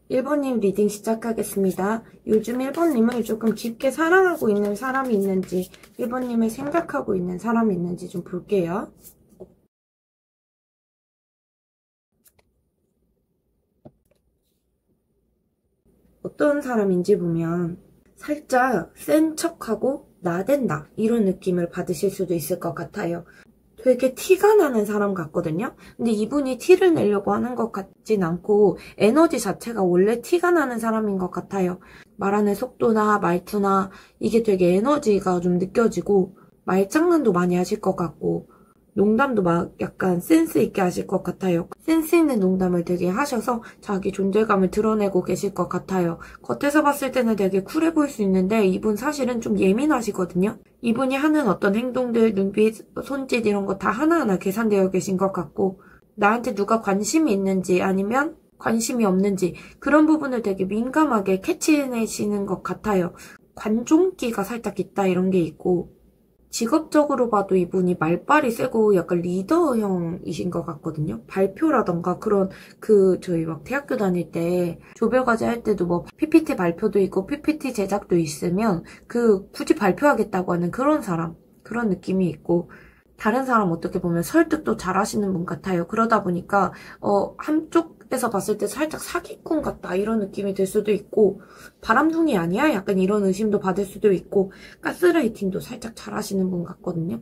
1번님 리딩 시작하겠습니다. 요즘 1번님을 조금 깊게 사랑하고 있는 사람이 있는지, 1번님을 생각하고 있는 사람이 있는지 좀 볼게요. 어떤 사람인지 보면 살짝 센 척하고 나댄다 이런 느낌을 받으실 수도 있을 것 같아요. 되게 티가 나는 사람 같거든요. 근데 이분이 티를 내려고 하는 것 같진 않고 에너지 자체가 원래 티가 나는 사람인 것 같아요. 말하는 속도나 말투나 이게 되게 에너지가 좀 느껴지고 말장난도 많이 하실 것 같고 농담도 막 약간 센스 있게 하실 것 같아요. 센스 있는 농담을 되게 하셔서 자기 존재감을 드러내고 계실 것 같아요. 겉에서 봤을 때는 되게 쿨해 보일 수 있는데 이분 사실은 좀 예민하시거든요. 이분이 하는 어떤 행동들, 눈빛, 손짓 이런 거 다 하나하나 계산되어 계신 것 같고 나한테 누가 관심이 있는지 아니면 관심이 없는지 그런 부분을 되게 민감하게 캐치해내시는 것 같아요. 관종기가 살짝 있다 이런 게 있고 직업적으로 봐도 이분이 말빨이 세고 약간 리더형이신 것 같거든요. 발표라던가 그런 저희 막 대학교 다닐 때 조별과제 할 때도 뭐 PPT 발표도 있고 PPT 제작도 있으면 굳이 발표하겠다고 하는 그런 사람, 그런 느낌이 있고 다른 사람 어떻게 보면 설득도 잘 하시는 분 같아요. 그러다 보니까 한쪽에서 봤을 때 살짝 사기꾼 같다 이런 느낌이 들 수도 있고 바람둥이 아니야? 약간 이런 의심도 받을 수도 있고 가스라이팅도 살짝 잘 하시는 분 같거든요.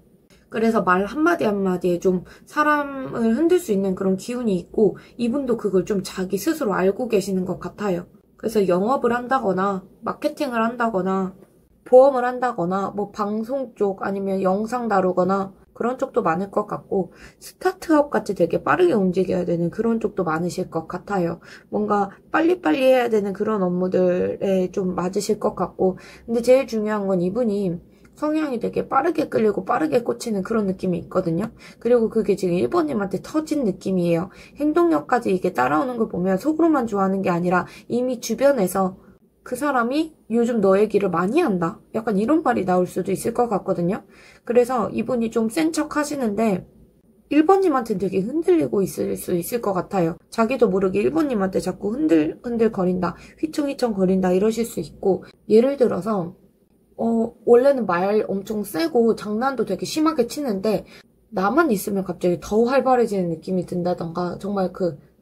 그래서 말 한마디 한마디에 좀 사람을 흔들 수 있는 그런 기운이 있고 이분도 그걸 좀 자기 스스로 알고 계시는 것 같아요. 그래서 영업을 한다거나 마케팅을 한다거나 보험을 한다거나 뭐 방송 쪽 아니면 영상 다루거나 그런 쪽도 많을 것 같고 스타트업 같이 되게 빠르게 움직여야 되는 그런 쪽도 많으실 것 같아요. 뭔가 빨리빨리 해야 되는 그런 업무들에 좀 맞으실 것 같고 근데 제일 중요한 건 이분이 성향이 되게 빠르게 끌리고 빠르게 꽂히는 그런 느낌이 있거든요. 그리고 그게 지금 1번님한테 터진 느낌이에요. 행동력까지 이게 따라오는 걸 보면 속으로만 좋아하는 게 아니라 이미 주변에서 그 사람이 요즘 너 얘기를 많이 한다? 약간 이런 말이 나올 수도 있을 것 같거든요. 그래서 이분이 좀 센 척 하시는데 1번님한테 되게 흔들리고 있을 수 있을 것 같아요. 자기도 모르게 1번님한테 자꾸 흔들 거린다, 휘청휘청 거린다 이러실 수 있고 예를 들어서 원래는 말 엄청 세고 장난도 되게 심하게 치는데 나만 있으면 갑자기 더 활발해지는 느낌이 든다던가 정말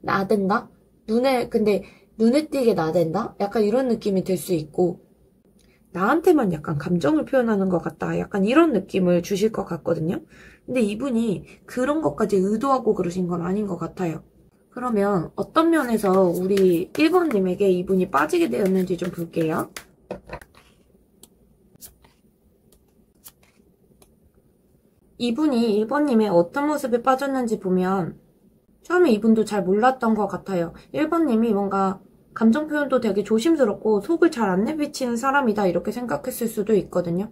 나댄다? 근데 눈에 띄게 나댄다? 약간 이런 느낌이 들 수 있고 나한테만 약간 감정을 표현하는 것 같다. 약간 이런 느낌을 주실 것 같거든요. 근데 이분이 그런 것까지 의도하고 그러신 건 아닌 것 같아요. 그러면 어떤 면에서 우리 1번님에게 이분이 빠지게 되었는지 좀 볼게요. 이분이 1번님의 어떤 모습에 빠졌는지 보면 처음에 이분도 잘 몰랐던 것 같아요. 1번님이 뭔가 감정 표현도 되게 조심스럽고 속을 잘 안 내비치는 사람이다 이렇게 생각했을 수도 있거든요.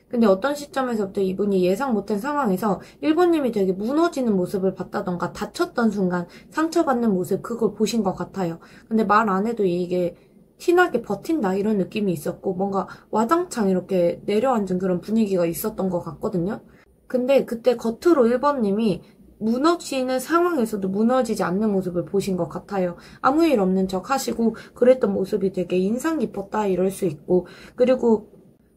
근데 어떤 시점에서부터 이분이 예상 못한 상황에서 1번님이 되게 무너지는 모습을 봤다던가 다쳤던 순간 상처받는 모습 그걸 보신 것 같아요. 근데 말 안 해도 이게 티나게 버틴다 이런 느낌이 있었고 뭔가 와장창 이렇게 내려앉은 그런 분위기가 있었던 것 같거든요. 근데 그때 겉으로 1번님이 무너지는 상황에서도 무너지지 않는 모습을 보신 것 같아요. 아무 일 없는 척 하시고 그랬던 모습이 되게 인상 깊었다 이럴 수 있고 그리고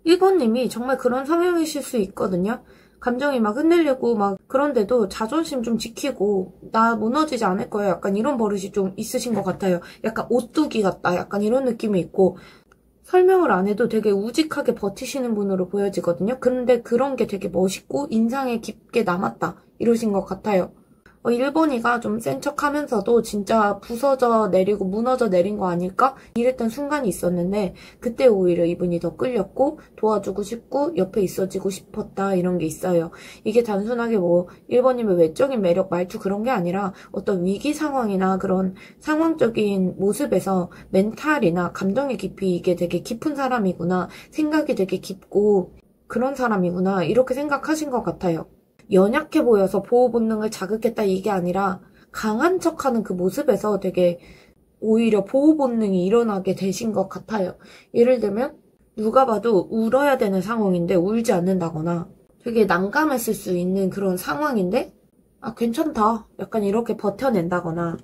1번님이 정말 그런 성향이실 수 있거든요. 감정이 막 흔들리고 막 그런데도 자존심 좀 지키고 나 무너지지 않을 거야 약간 이런 버릇이 좀 있으신 것 같아요. 약간 오뚜기 같다 약간 이런 느낌이 있고 설명을 안 해도 되게 우직하게 버티시는 분으로 보여지거든요. 근데 그런 게 되게 멋있고 인상에 깊게 남았다 이러신 것 같아요. 1번이가 좀 센 척하면서도 진짜 부서져 내리고 무너져 내린 거 아닐까? 이랬던 순간이 있었는데 그때 오히려 이분이 더 끌렸고 도와주고 싶고 옆에 있어지고 싶었다 이런 게 있어요. 이게 단순하게 뭐 1번님의 외적인 매력 말투 그런 게 아니라 어떤 위기 상황이나 그런 상황적인 모습에서 멘탈이나 감정의 깊이 이게 되게 깊은 사람이구나 생각이 되게 깊고 그런 사람이구나 이렇게 생각하신 것 같아요. 연약해 보여서 보호 본능을 자극했다 이게 아니라 강한 척하는 그 모습에서 되게 오히려 보호 본능이 일어나게 되신 것 같아요. 예를 들면 누가 봐도 울어야 되는 상황인데 울지 않는다거나 되게 난감했을 수 있는 그런 상황인데 괜찮다 약간 이렇게 버텨낸다거나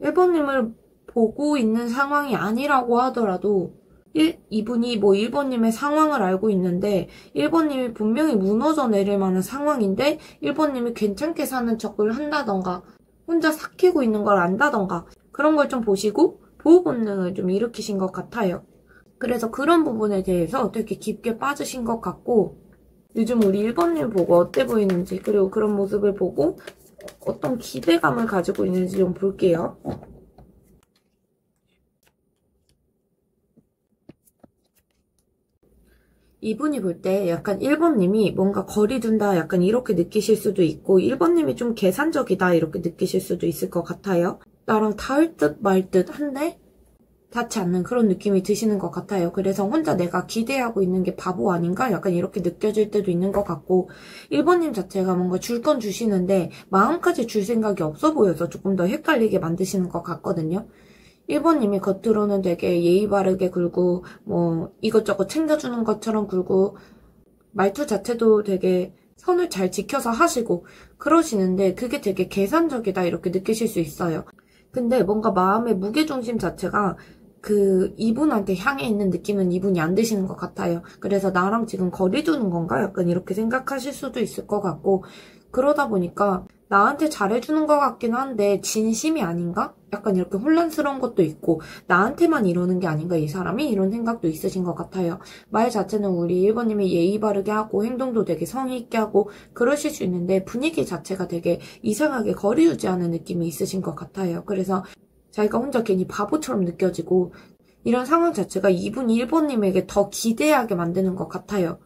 1번님을 보고 있는 상황이 아니라고 하더라도 이분이 뭐 1번님의 상황을 알고 있는데 1번님이 분명히 무너져 내릴 만한 상황인데 1번님이 괜찮게 사는 척을 한다던가 혼자 삭히고 있는 걸 안다던가 그런 걸 좀 보시고 보호 본능을 좀 일으키신 것 같아요. 그래서 그런 부분에 대해서 되게 깊게 빠지신 것 같고 요즘 우리 1번님 보고 어때 보이는지 그리고 그런 모습을 보고 어떤 기대감을 가지고 있는지 좀 볼게요. 이분이 볼 때 약간 1번님이 뭔가 거리 둔다 약간 이렇게 느끼실 수도 있고 1번님이 좀 계산적이다 이렇게 느끼실 수도 있을 것 같아요. 나랑 닿을 듯 말 듯 한데 닿지 않는 그런 느낌이 드시는 것 같아요. 그래서 혼자 내가 기대하고 있는 게 바보 아닌가? 약간 이렇게 느껴질 때도 있는 것 같고 1번님 자체가 뭔가 줄 건 주시는데 마음까지 줄 생각이 없어 보여서 조금 더 헷갈리게 만드시는 것 같거든요. 1번님이 겉으로는 되게 예의 바르게 굴고 뭐 이것저것 챙겨주는 것처럼 굴고 말투 자체도 되게 선을 잘 지켜서 하시고 그러시는데 그게 되게 계산적이다 이렇게 느끼실 수 있어요. 근데 뭔가 마음의 무게중심 자체가 그 이분한테 향해 있는 느낌은 이분이 안 드시는 것 같아요. 그래서 나랑 지금 거리 두는 건가? 약간 이렇게 생각하실 수도 있을 것 같고 그러다 보니까 나한테 잘해주는 것 같긴 한데 진심이 아닌가? 약간 이렇게 혼란스러운 것도 있고 나한테만 이러는 게 아닌가 이 사람이? 이런 생각도 있으신 것 같아요. 말 자체는 우리 1번님이 예의 바르게 하고 행동도 되게 성의 있게 하고 그러실 수 있는데 분위기 자체가 되게 이상하게 거리 유지하는 느낌이 있으신 것 같아요. 그래서 자기가 혼자 괜히 바보처럼 느껴지고 이런 상황 자체가 이분 1번님에게 더 기대하게 만드는 것 같아요.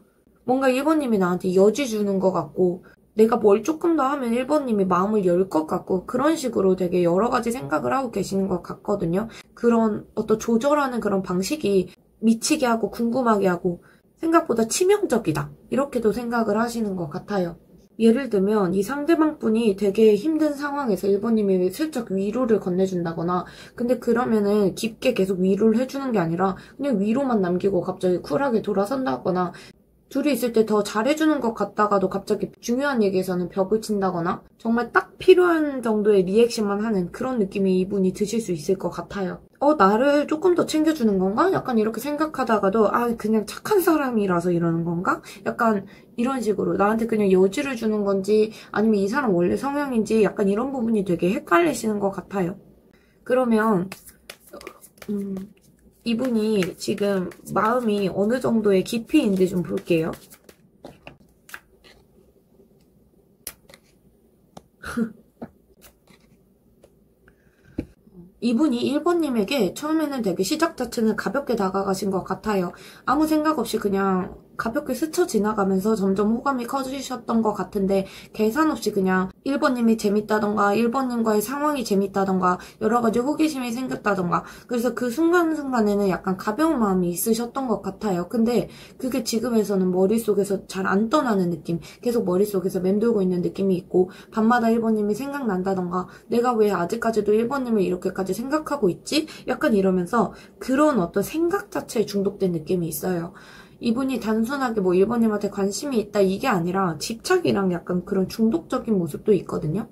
뭔가 1번님이 나한테 여지 주는 것 같고 내가 뭘 조금 더 하면 1번님이 마음을 열 것 같고 그런 식으로 되게 여러 가지 생각을 하고 계시는 것 같거든요. 그런 어떤 조절하는 그런 방식이 미치게 하고 궁금하게 하고 생각보다 치명적이다. 이렇게도 생각을 하시는 것 같아요. 예를 들면 이 상대방 분이 되게 힘든 상황에서 1번님이 슬쩍 위로를 건네준다거나 근데 그러면은 깊게 계속 위로를 해주는 게 아니라 그냥 위로만 남기고 갑자기 쿨하게 돌아선다거나 둘이 있을 때 더 잘해주는 것 같다가도 갑자기 중요한 얘기에서는 벽을 친다거나 정말 딱 필요한 정도의 리액션만 하는 그런 느낌이 이분이 드실 수 있을 것 같아요. 나를 조금 더 챙겨주는 건가? 약간 이렇게 생각하다가도 그냥 착한 사람이라서 이러는 건가? 약간 이런 식으로 나한테 그냥 여지를 주는 건지 아니면 이 사람 원래 성향인지 약간 이런 부분이 되게 헷갈리시는 것 같아요. 그러면 이분이 지금 마음이 어느 정도의 깊이인지 좀 볼게요. 이분이 1번님에게 처음에는 되게 시작 자체는 가볍게 다가가신 것 같아요. 아무 생각 없이 그냥 가볍게 스쳐 지나가면서 점점 호감이 커지셨던 것 같은데 계산 없이 그냥 1번님이 재밌다던가 1번님과의 상황이 재밌다던가 여러 가지 호기심이 생겼다던가 그래서 그 순간순간에는 약간 가벼운 마음이 있으셨던 것 같아요. 근데 그게 지금에서는 머릿속에서 잘 안 떠나는 느낌 계속 머릿속에서 맴돌고 있는 느낌이 있고 밤마다 1번님이 생각난다던가 내가 왜 아직까지도 1번님을 이렇게까지 생각하고 있지? 약간 이러면서 그런 어떤 생각 자체에 중독된 느낌이 있어요. 이분이 단순하게 뭐 1번님한테 관심이 있다 이게 아니라 집착이랑 약간 그런 중독적인 모습도 있거든요.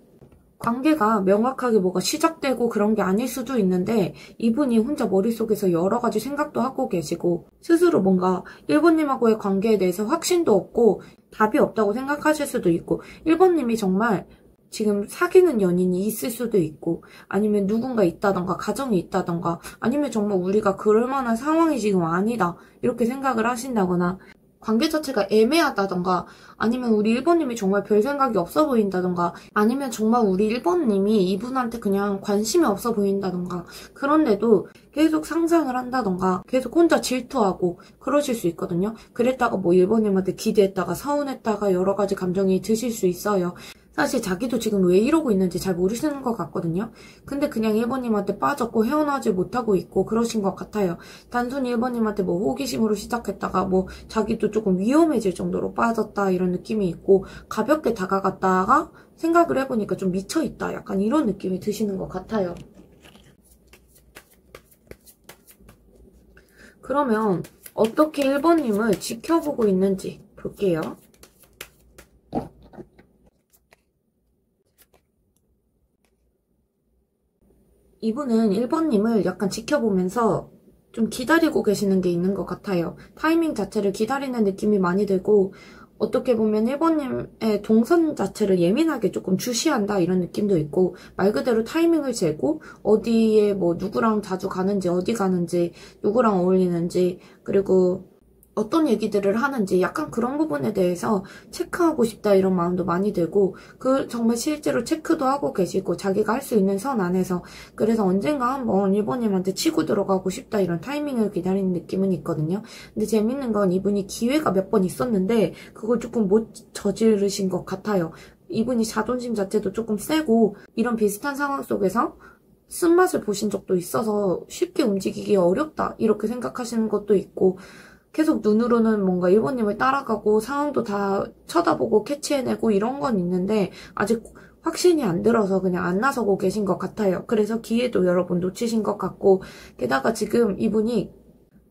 관계가 명확하게 뭐가 시작되고 그런 게 아닐 수도 있는데 이분이 혼자 머릿속에서 여러 가지 생각도 하고 계시고 스스로 뭔가 1번님하고의 관계에 대해서 확신도 없고 답이 없다고 생각하실 수도 있고 1번님이 정말 지금 사귀는 연인이 있을 수도 있고 아니면 누군가 있다던가 가정이 있다던가 아니면 정말 우리가 그럴 만한 상황이 지금 아니다 이렇게 생각을 하신다거나 관계 자체가 애매하다던가 아니면 우리 1번님이 정말 별 생각이 없어 보인다던가 아니면 정말 우리 1번님이 이분한테 그냥 관심이 없어 보인다던가 그런데도 계속 상상을 한다던가 계속 혼자 질투하고 그러실 수 있거든요. 그랬다가 뭐 1번님한테 기대했다가 서운했다가 여러 가지 감정이 드실 수 있어요. 사실 자기도 지금 왜 이러고 있는지 잘 모르시는 것 같거든요. 근데 그냥 1번님한테 빠졌고 헤어나지 못하고 있고 그러신 것 같아요. 단순히 1번님한테 뭐 호기심으로 시작했다가 뭐 자기도 조금 위험해질 정도로 빠졌다 이런 느낌이 있고 가볍게 다가갔다가 생각을 해보니까 좀 미쳐있다 약간 이런 느낌이 드시는 것 같아요. 그러면 어떻게 1번님을 지켜보고 있는지 볼게요. 이분은 1번님을 약간 지켜보면서 좀 기다리고 계시는 게 있는 것 같아요. 타이밍 자체를 기다리는 느낌이 많이 들고, 어떻게 보면 1번님의 동선 자체를 예민하게 조금 주시한다 이런 느낌도 있고, 말 그대로 타이밍을 재고 어디에 뭐 누구랑 자주 가는지, 어디 가는지, 누구랑 어울리는지, 그리고 어떤 얘기들을 하는지 약간 그런 부분에 대해서 체크하고 싶다 이런 마음도 많이 들고, 정말 실제로 체크도 하고 계시고 자기가 할 수 있는 선 안에서, 그래서 언젠가 한번 1번님한테 치고 들어가고 싶다 이런 타이밍을 기다리는 느낌은 있거든요. 근데 재밌는 건 이분이 기회가 몇 번 있었는데 그걸 조금 못 저지르신 것 같아요. 이분이 자존심 자체도 조금 세고, 이런 비슷한 상황 속에서 쓴맛을 보신 적도 있어서 쉽게 움직이기 어렵다 이렇게 생각하시는 것도 있고, 계속 눈으로는 뭔가 1번님을 따라가고 상황도 다 쳐다보고 캐치해내고 이런 건 있는데 아직 확신이 안 들어서 그냥 안 나서고 계신 것 같아요. 그래서 기회도 여러 번 놓치신 것 같고, 게다가 지금 이분이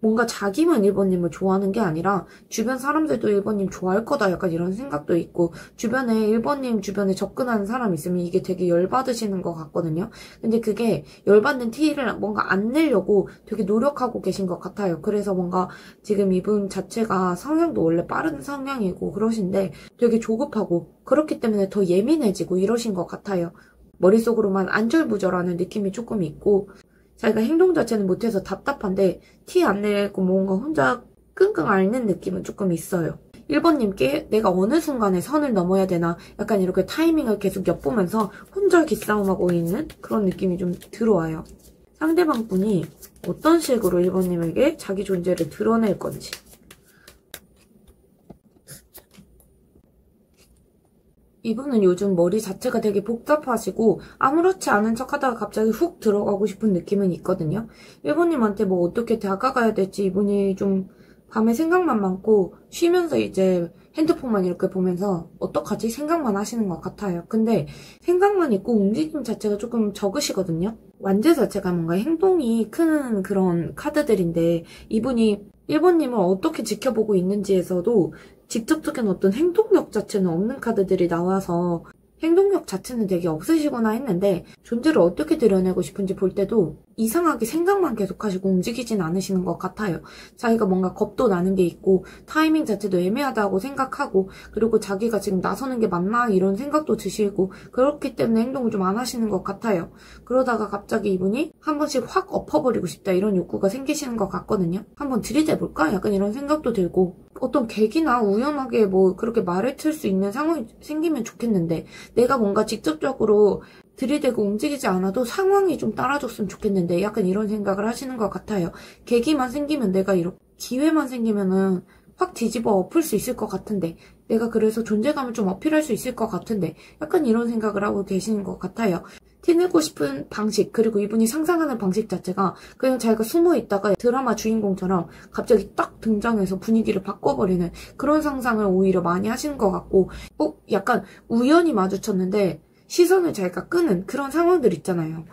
뭔가 자기만 1번님을 좋아하는 게 아니라 주변 사람들도 1번님 좋아할 거다 약간 이런 생각도 있고, 주변에 1번님 주변에 접근하는 사람 있으면 이게 되게 열받으시는 것 같거든요. 근데 그게 열받는 티를 뭔가 안 내려고 되게 노력하고 계신 것 같아요. 그래서 뭔가 지금 이분 자체가 성향도 원래 빠른 성향이고 그러신데 되게 조급하고 그렇기 때문에 더 예민해지고 이러신 것 같아요. 머릿속으로만 안절부절하는 느낌이 조금 있고, 자기가 행동 자체는 못해서 답답한데 티 안 내고 뭔가 혼자 끙끙 앓는 느낌은 조금 있어요. 1번님께 내가 어느 순간에 선을 넘어야 되나 약간 이렇게 타이밍을 계속 엿보면서 혼자 기싸움하고 있는 그런 느낌이 좀 들어와요. 상대방 분이 어떤 식으로 1번님에게 자기 존재를 드러낼 건지. 이분은 요즘 머리 자체가 되게 복잡하시고 아무렇지 않은 척 하다가 갑자기 훅 들어가고 싶은 느낌은 있거든요. 1번님한테 뭐 어떻게 다가가야 될지 이분이 좀 밤에 생각만 많고 쉬면서 이제 핸드폰만 이렇게 보면서 어떡하지 생각만 하시는 것 같아요. 근데 생각만 있고 움직임 자체가 조금 적으시거든요. 완제 자체가 뭔가 행동이 큰 그런 카드들인데, 이분이 1번님을 어떻게 지켜보고 있는지에서도 직접적인 어떤 행동력 자체는 없는 카드들이 나와서 행동력 자체는 되게 없으시구나 했는데, 존재를 어떻게 드러내고 싶은지 볼 때도 이상하게 생각만 계속하시고 움직이진 않으시는 것 같아요. 자기가 뭔가 겁도 나는 게 있고 타이밍 자체도 애매하다고 생각하고, 그리고 자기가 지금 나서는 게 맞나 이런 생각도 드시고, 그렇기 때문에 행동을 좀 안 하시는 것 같아요. 그러다가 갑자기 이분이 한 번씩 확 엎어버리고 싶다 이런 욕구가 생기시는 것 같거든요. 한번 들이대볼까? 약간 이런 생각도 들고, 어떤 계기나 우연하게 뭐 그렇게 말을 틀 수 있는 상황이 생기면 좋겠는데, 내가 뭔가 직접적으로 들이대고 움직이지 않아도 상황이 좀 따라줬으면 좋겠는데 약간 이런 생각을 하시는 것 같아요. 계기만 생기면, 내가 이렇게 기회만 생기면은 확 뒤집어 엎을 수 있을 것 같은데, 내가 그래서 존재감을 좀 어필할 수 있을 것 같은데 약간 이런 생각을 하고 계시는 것 같아요. 티내고 싶은 방식, 그리고 이분이 상상하는 방식 자체가 그냥 자기가 숨어 있다가 드라마 주인공처럼 갑자기 딱 등장해서 분위기를 바꿔버리는 그런 상상을 오히려 많이 하시는 것 같고, 약간 우연히 마주쳤는데 시선을 자기가 끄는 그런 상황들 있잖아요.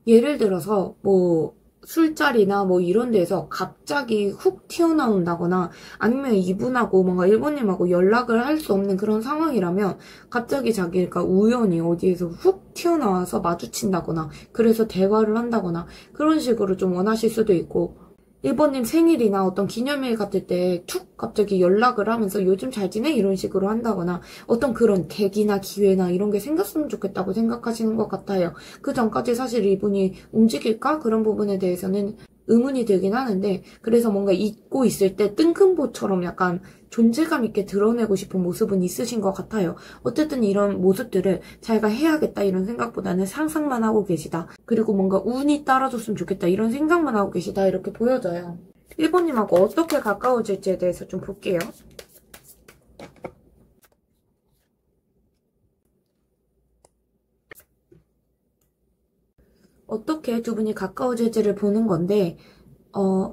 예를 들어서 뭐 술자리나 뭐 이런 데서 갑자기 훅 튀어나온다거나, 아니면 이분하고 뭔가 1번님하고 연락을 할 수 없는 그런 상황이라면 갑자기 자기가 우연히 어디에서 훅 튀어나와서 마주친다거나, 그래서 대화를 한다거나 그런 식으로 좀 원하실 수도 있고, 1번님 생일이나 어떤 기념일 같을 때 툭 갑자기 연락을 하면서 요즘 잘 지내? 이런 식으로 한다거나, 어떤 그런 계기나 기회나 이런 게 생겼으면 좋겠다고 생각하시는 것 같아요. 그 전까지 사실 이분이 움직일까? 그런 부분에 대해서는 의문이 들긴 하는데, 그래서 뭔가 잊고 있을 때 뜬금포처럼 약간 존재감 있게 드러내고 싶은 모습은 있으신 것 같아요. 어쨌든 이런 모습들을 자기가 해야겠다 이런 생각보다는 상상만 하고 계시다. 그리고 뭔가 운이 따라줬으면 좋겠다 이런 생각만 하고 계시다 이렇게 보여져요. 1번님하고 어떻게 가까워질지에 대해서 좀 볼게요. 어떻게 두 분이 가까워질지를 보는 건데,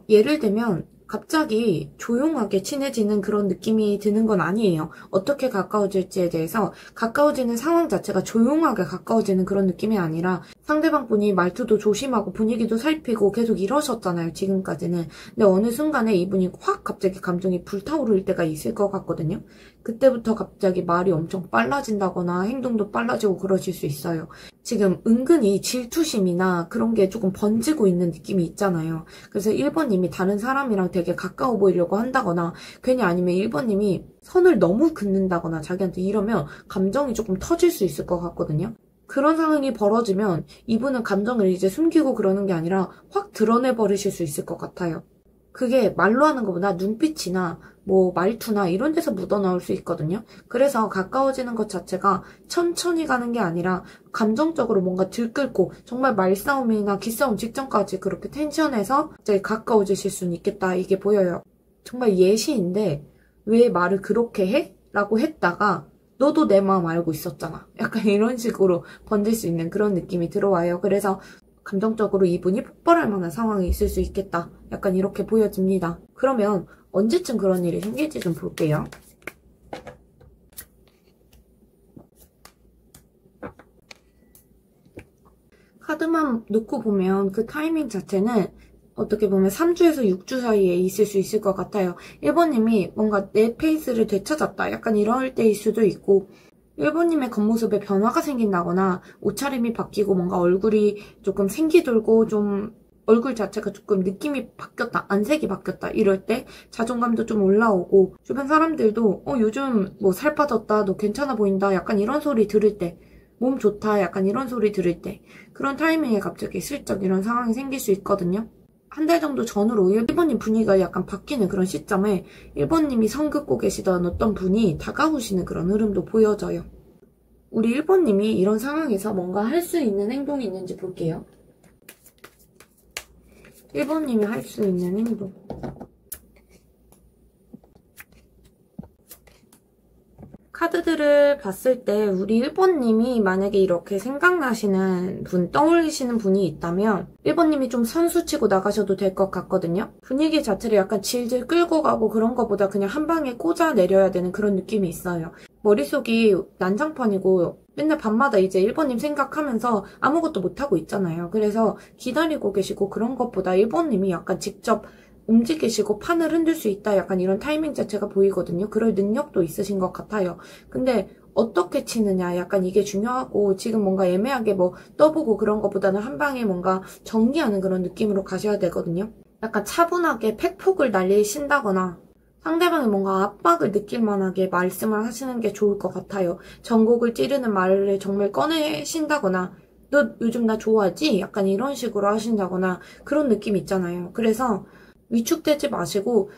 예를 들면 갑자기 조용하게 친해지는 그런 느낌이 드는 건 아니에요. 어떻게 가까워질지에 대해서, 가까워지는 상황 자체가 조용하게 가까워지는 그런 느낌이 아니라 상대방 분이 말투도 조심하고 분위기도 살피고 계속 이러셨잖아요, 지금까지는. 근데 어느 순간에 이분이 확 갑자기 감정이 불타오를 때가 있을 것 같거든요. 그때부터 갑자기 말이 엄청 빨라진다거나 행동도 빨라지고 그러실 수 있어요. 지금 은근히 질투심이나 그런 게 조금 번지고 있는 느낌이 있잖아요. 그래서 1번님이 다른 사람이랑 되게 가까워 보이려고 한다거나 괜히 아니면 1번님이 선을 너무 긋는다거나 자기한테 이러면 감정이 조금 터질 수 있을 것 같거든요. 그런 상황이 벌어지면 이분은 감정을 이제 숨기고 그러는 게 아니라 확 드러내버리실 수 있을 것 같아요. 그게 말로 하는 것보다 눈빛이나 뭐 말투나 이런 데서 묻어나올 수 있거든요. 그래서 가까워지는 것 자체가 천천히 가는 게 아니라 감정적으로 뭔가 들끓고 정말 말싸움이나 기싸움 직전까지 그렇게 텐션해서 이제 가까워지실 수는 있겠다 이게 보여요. 정말 예시인데 왜 말을 그렇게 해? 라고 했다가 너도 내 마음 알고 있었잖아. 약간 이런 식으로 번질 수 있는 그런 느낌이 들어와요. 그래서 감정적으로 이분이 폭발할 만한 상황이 있을 수 있겠다. 약간 이렇게 보여집니다. 그러면 언제쯤 그런 일이 생길지 좀 볼게요. 카드만 놓고 보면 그 타이밍 자체는 어떻게 보면 3주에서 6주 사이에 있을 수 있을 것 같아요. 1번님이 뭔가 내 페이스를 되찾았다. 약간 이럴 때일 수도 있고 1번님의 겉모습에 변화가 생긴다거나 옷차림이 바뀌고 뭔가 얼굴이 조금 생기돌고 좀 얼굴 자체가 조금 느낌이 바뀌었다, 안색이 바뀌었다 이럴 때 자존감도 좀 올라오고 주변 사람들도 요즘 뭐 살 빠졌다, 너 괜찮아 보인다 약간 이런 소리 들을 때 몸 좋다 약간 이런 소리 들을 때 그런 타이밍에 갑자기 슬쩍 이런 상황이 생길 수 있거든요. 한 달 정도 전으로 1번님 분위기가 약간 바뀌는 그런 시점에 1번님이 선 긋고 계시던 어떤 분이 다가오시는 그런 흐름도 보여져요. 우리 1번님이 이런 상황에서 뭔가 할 수 있는 행동이 있는지 볼게요. 1번님이 할 수 있는 행동. 카드들을 봤을 때 우리 1번님이 만약에 이렇게 생각나시는 분, 떠올리시는 분이 있다면 1번님이 좀 선수치고 나가셔도 될 것 같거든요. 분위기 자체를 약간 질질 끌고 가고 그런 것보다 그냥 한 방에 꽂아 내려야 되는 그런 느낌이 있어요. 머릿속이 난장판이고 맨날 밤마다 이제 1번님 생각하면서 아무것도 못하고 있잖아요. 그래서 기다리고 계시고 그런 것보다 1번님이 약간 직접 움직이시고 판을 흔들 수 있다 약간 이런 타이밍 자체가 보이거든요. 그럴 능력도 있으신 것 같아요. 근데 어떻게 치느냐 약간 이게 중요하고 지금 뭔가 애매하게 뭐 떠보고 그런 것보다는 한 방에 뭔가 전개하는 그런 느낌으로 가셔야 되거든요. 약간 차분하게 팩폭을 날리신다거나 상대방이 뭔가 압박을 느낄 만하게 말씀을 하시는 게 좋을 것 같아요. 전곡을 찌르는 말을 정말 꺼내신다거나 너 요즘 나 좋아하지? 약간 이런 식으로 하신다거나 그런 느낌 있잖아요. 그래서 위축되지 마시고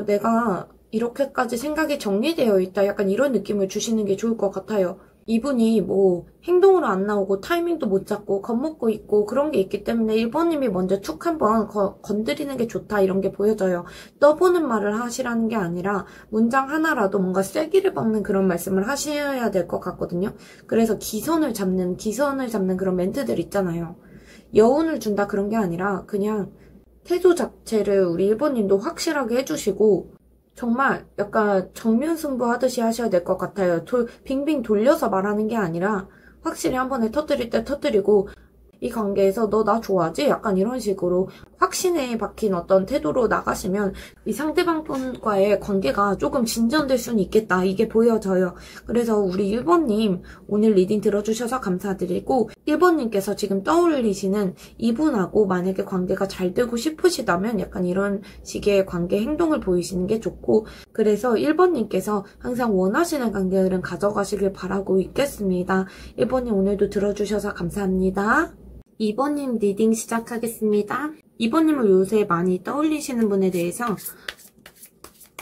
내가 이렇게까지 생각이 정리되어 있다 약간 이런 느낌을 주시는 게 좋을 것 같아요. 이분이 뭐 행동으로 안 나오고 타이밍도 못 잡고 겁먹고 있고 그런 게 있기 때문에 1번님이 먼저 툭 한번 건드리는 게 좋다 이런 게 보여져요. 떠보는 말을 하시라는 게 아니라 문장 하나라도 뭔가 쐐기를 박는 그런 말씀을 하셔야 될 것 같거든요. 그래서 기선을 잡는 그런 멘트들 있잖아요. 여운을 준다 그런 게 아니라 그냥 태도 자체를 우리 1번님도 확실하게 해주시고 정말 약간 정면 승부하듯이 하셔야 될 것 같아요. 빙빙 돌려서 말하는 게 아니라 확실히 한 번에 터뜨릴 때 터뜨리고 이 관계에서 너 나 좋아하지? 약간 이런 식으로 확신에 박힌 어떤 태도로 나가시면 이 상대방 분과의 관계가 조금 진전될 수는 있겠다. 이게 보여져요. 그래서 우리 1번님 오늘 리딩 들어주셔서 감사드리고 1번님께서 지금 떠올리시는 이분하고 만약에 관계가 잘 되고 싶으시다면 약간 이런 식의 관계 행동을 보이시는 게 좋고 그래서 1번님께서 항상 원하시는 관계들은 가져가시길 바라고 있겠습니다. 1번님 오늘도 들어주셔서 감사합니다. 2번님 리딩 시작하겠습니다. 2번님을 요새 많이 떠올리시는 분에 대해서